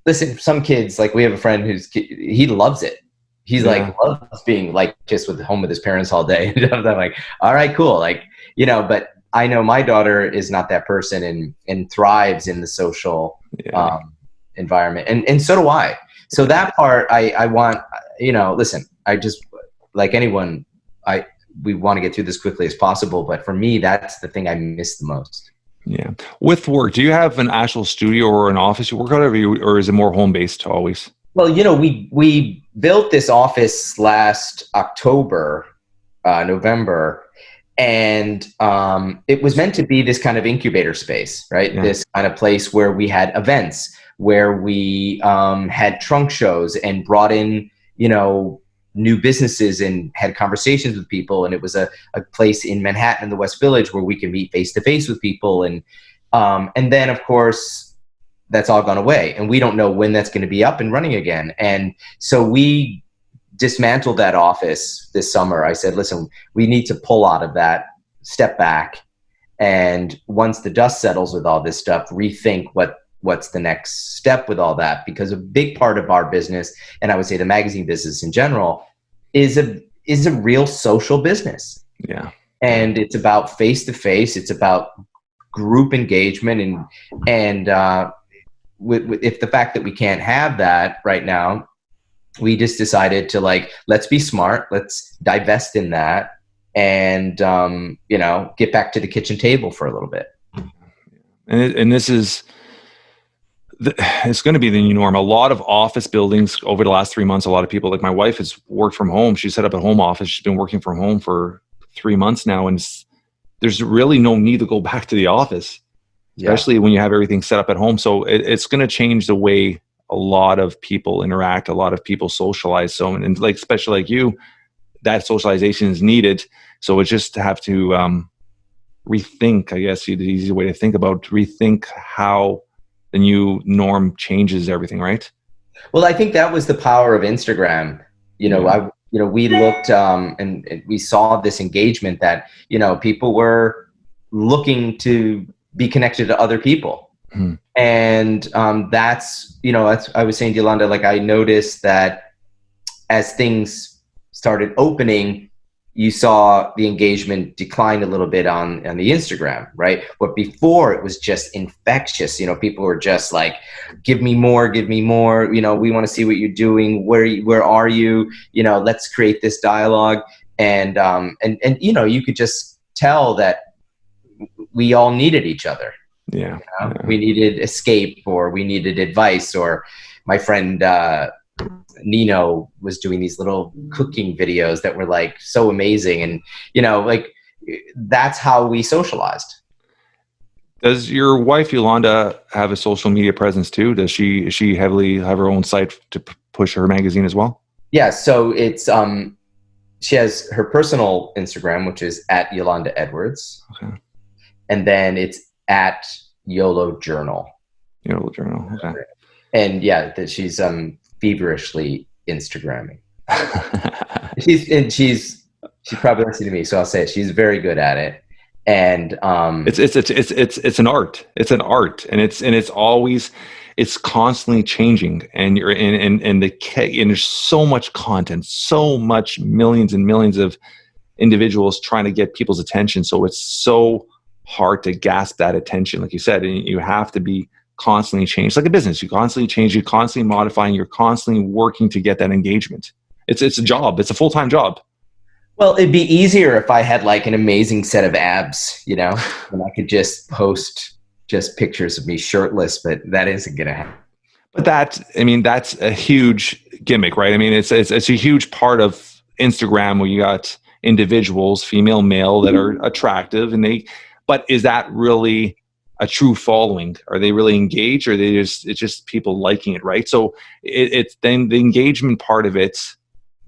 Listen, some kids, like, we have a friend he loves it. He's like, loves being like just home with his parents all day. I'm like, all right, cool. Like, you know, but I know my daughter is not that person and thrives in the social environment. And so do I. So that part I want, you know, listen, I just, like anyone, we want to get through this quickly as possible. But for me, that's the thing I miss the most. Yeah. With work, do you have an actual studio or an office you work out of, or is it more home-based always? Well, you know, we built this office last November, and it was meant to be this kind of incubator space, right? Yeah. This kind of place where we had events, where we had trunk shows and brought in, new businesses and had conversations with people. And it was a place in Manhattan in the West Village where we could meet face to face with people. And then of course that's all gone away, and we don't know when that's going to be up and running again. And so we dismantled that office this summer. I said, listen, we need to pull out of that, step back. And once the dust settles with all this stuff, rethink what's the next step with all that, because a big part of our business, and I would say the magazine business in general, is a real social business. Yeah. And it's about face to face. It's about group engagement, and if the fact that we can't have that right now, we just decided to let's be smart, let's divest in that, and get back to the kitchen table for a little bit. And this is. It's going to be the new norm. A lot of office buildings over the last 3 months, a lot of people, like my wife, has worked from home. She set up a home office. She's been working from home for 3 months now. And there's really no need to go back to the office, especially when you have everything set up at home. So it's going to change the way a lot of people interact, a lot of people socialize. So, and especially like you, that socialization is needed. So it's just to have to rethink, I guess, the easy way to rethink how the new norm changes everything, right? Well, I think that was the power of Instagram. We looked and we saw this engagement that, people were looking to be connected to other people. Mm-hmm. And that's I was saying to Yolanda, I noticed that as things started opening, you saw the engagement decline a little bit on the Instagram, right? But before, it was just infectious. People were just like, give me more. We want to see what you're doing. Where are you? Let's create this dialogue. And you could just tell that we all needed each other. Yeah. We needed escape, or we needed advice, or my friend, Leno was doing these little cooking videos that were so amazing, and that's how we socialized. Does your wife Yolanda have a social media presence too? Does she heavily have her own site to push her magazine as well? Yeah, so it's she has her personal Instagram, which is at Yolanda Edwards. Okay. And then it's at YOLO Journal. YOLO Journal. Okay. And that she's feverishly Instagramming. she's probably listening to me, so I'll say it. She's very good at it, and it's an art. It's an art, and it's constantly changing, and you're and there's so much content, so much millions and millions of individuals trying to get people's attention. So it's so hard to grasp that attention, like you said, and you have to be constantly change. Like a business, you constantly change, you're constantly modifying, you're constantly working to get that engagement. It's a job. It's a full-time job. Well, it'd be easier if I had an amazing set of abs, and I could just post just pictures of me shirtless, but that isn't going to happen. But that's a huge gimmick, right? It's a huge part of Instagram where you got individuals, female, male, that are attractive, but is that really a true following? Are they really engaged, or it's just people liking it, right? So it's then the engagement part of it.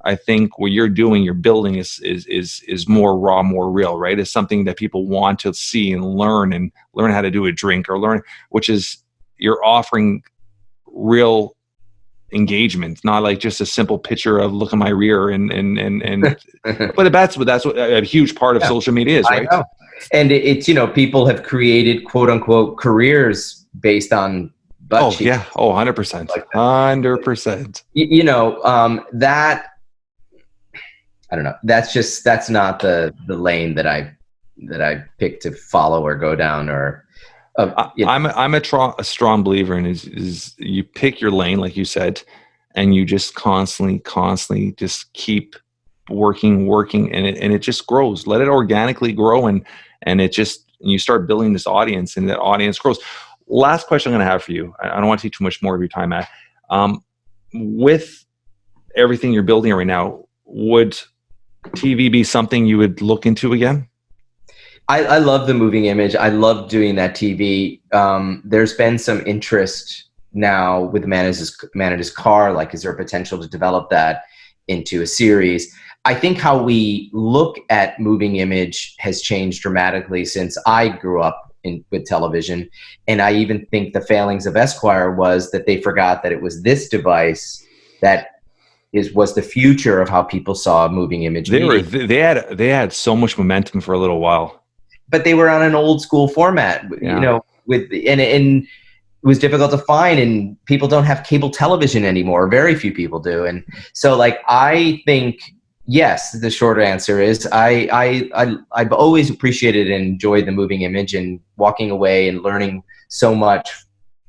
I think what you're building is more raw, more real, right? It's something that people want to see and learn how to do a drink, or which is you're offering real engagement, not just a simple picture of look at my rear and but that's what a huge part of social media is, right? I know. And it's people have created quote unquote careers based on butt cheeks. Yeah. 100%. 100%. That, I don't know. That's not the lane that I picked to follow or go down, or I'm a strong believer in is you pick your lane, like you said, and you just constantly just keep working, and it just grows. Let it organically grow, and you start building this audience, and that audience grows. Last question I'm going to have for you. I don't want to take too much more of your time, Matt. With everything you're building right now, would TV be something you would look into again? I love the moving image. I love doing that TV. There's been some interest now with Man at His Car. Is there a potential to develop that? into a series. I think how we look at moving image has changed dramatically since I grew up with television. And I even think the failings of Esquire was that they forgot that it was this device that was the future of how people saw moving image. They had so much momentum for a little while, but they were on an old school format, you know, and it was difficult to find, and people don't have cable television anymore. Very few people do. And so like, I think, yes, the short answer is I've always appreciated and enjoyed the moving image, and walking away and learning so much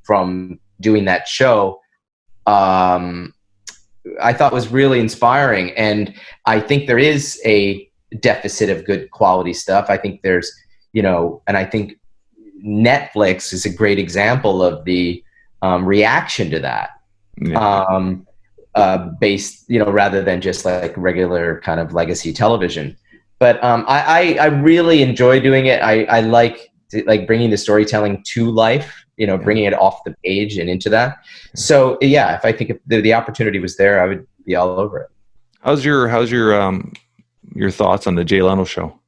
from doing that show. I thought was really inspiring. And I think there is a deficit of good quality stuff. I think there's, you know, and I think Netflix is a great example of the reaction to that. Yeah. Based, you know, rather than just like regular kind of legacy television. But I really enjoy doing it. I like bringing the storytelling to life, you know, bringing it off the page and into that. So yeah, if the opportunity was there, I would be all over it. How's your thoughts on the Jay Leno show?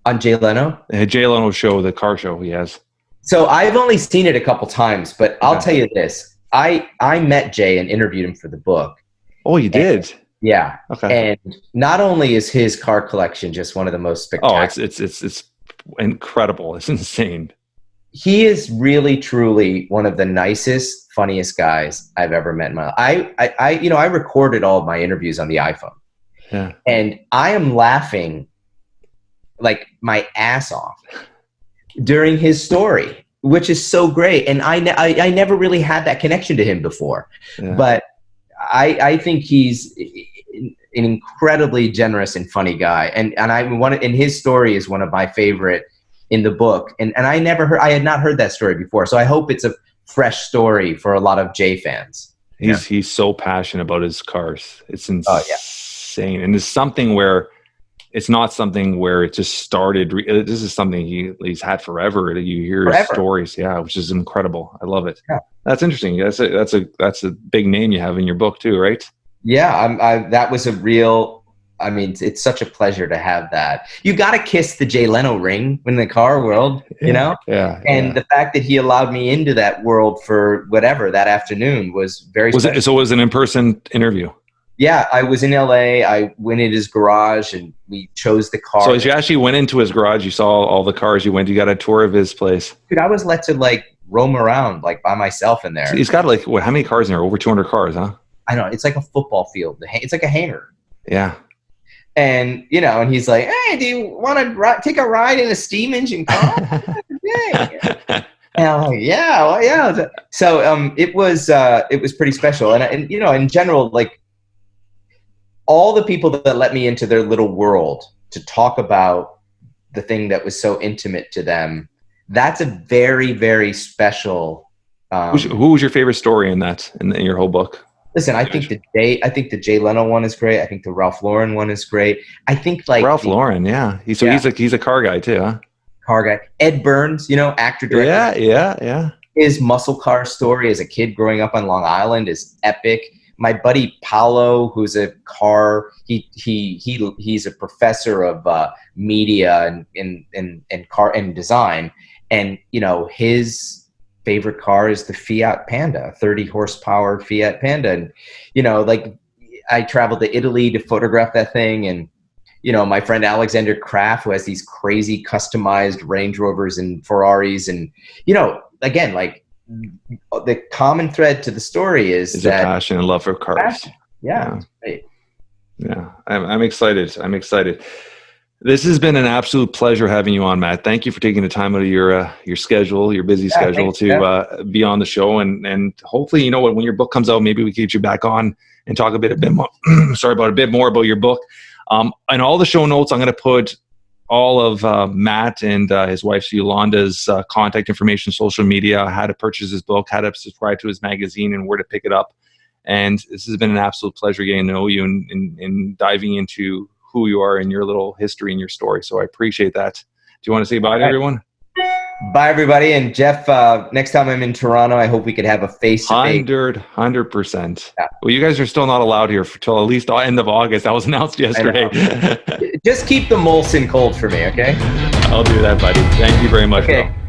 On Jay Leno? The Jay Leno show, the car show he has. So I've only seen it a couple times, but I'll tell you this. I met Jay and interviewed him for the book. Oh, you did? Yeah. Okay. And not only is his car collection just one of the most spectacular. Oh, it's incredible. It's insane. He is really, truly one of the nicest, funniest guys I've ever met in my life. I recorded all of my interviews on the iPhone. Yeah. And I am laughing like my ass off during his story, which is so great. And I never really had that connection to him before. Yeah. But I think he's an incredibly generous and funny guy. And his story is one of my favorite in the book. And I had not heard that story before. So I hope it's a fresh story for a lot of Jay fans. He's so passionate about his cars. It's insane. And it's something where it's not something where it just started. This is something he's had forever. You hear his stories, which is incredible. I love it. Yeah. That's interesting. That's a big name you have in your book too, right? Yeah, that was a real. I mean, it's such a pleasure to have that. You got to kiss the Jay Leno ring in the car world, you know? Yeah. And the fact that he allowed me into that world for whatever that afternoon was very special. So it was an in-person interview? Yeah, I was in LA. I went in his garage and we chose the car. So as you actually went into his garage, you saw all the cars you got a tour of his place. Dude, I was let to roam around by myself in there. So he's got how many cars in there? Over 200 cars, huh? I know. It's like a football field. It's like a hangar. Yeah. And, and he's like, hey, do you want to take a ride in a steam engine car? And I'm like, yeah, well, yeah. So it was pretty special. And in general, all the people that let me into their little world to talk about the thing that was so intimate to them, that's a very, very special. Who was your favorite story in your whole book? Listen, I think the Jay Leno one is great. I think the Ralph Lauren one is great. I think Ralph Lauren, yeah. He's a car guy too, huh? Car guy. Ed Burns, actor director. Yeah. His muscle car story as a kid growing up on Long Island is epic. My buddy Paolo, who's a car, he's a professor of media and car and design, and his favorite car is the Fiat Panda, 30 horsepower Fiat Panda. And, I traveled to Italy to photograph that thing. And, my friend Alexander Kraft, who has these crazy customized Range Rovers and Ferraris. And, again, the common thread to the story is that a passion and love for cars. Yeah. Right. Yeah. I'm excited. This has been an absolute pleasure having you on, Matt. Thank you for taking the time out of your schedule, your busy schedule, to be on the show. And hopefully, when your book comes out, maybe we can get you back on and talk a bit more. A bit more about your book. And all the show notes, I'm going to put all of Matt and his wife Yolanda's contact information, social media, how to purchase his book, how to subscribe to his magazine, and where to pick it up. And this has been an absolute pleasure getting to know you and diving into who you are and your little history and your story. So I appreciate that. Do you want to say bye to everyone? Bye, everybody. And Jeff, next time I'm in Toronto, I hope we could have a face-to-face. 100%. Yeah. Well, you guys are still not allowed here till at least the end of August. That was announced yesterday. Just keep the Molson cold for me, okay? I'll do that, buddy. Thank you very much. Okay. Bro.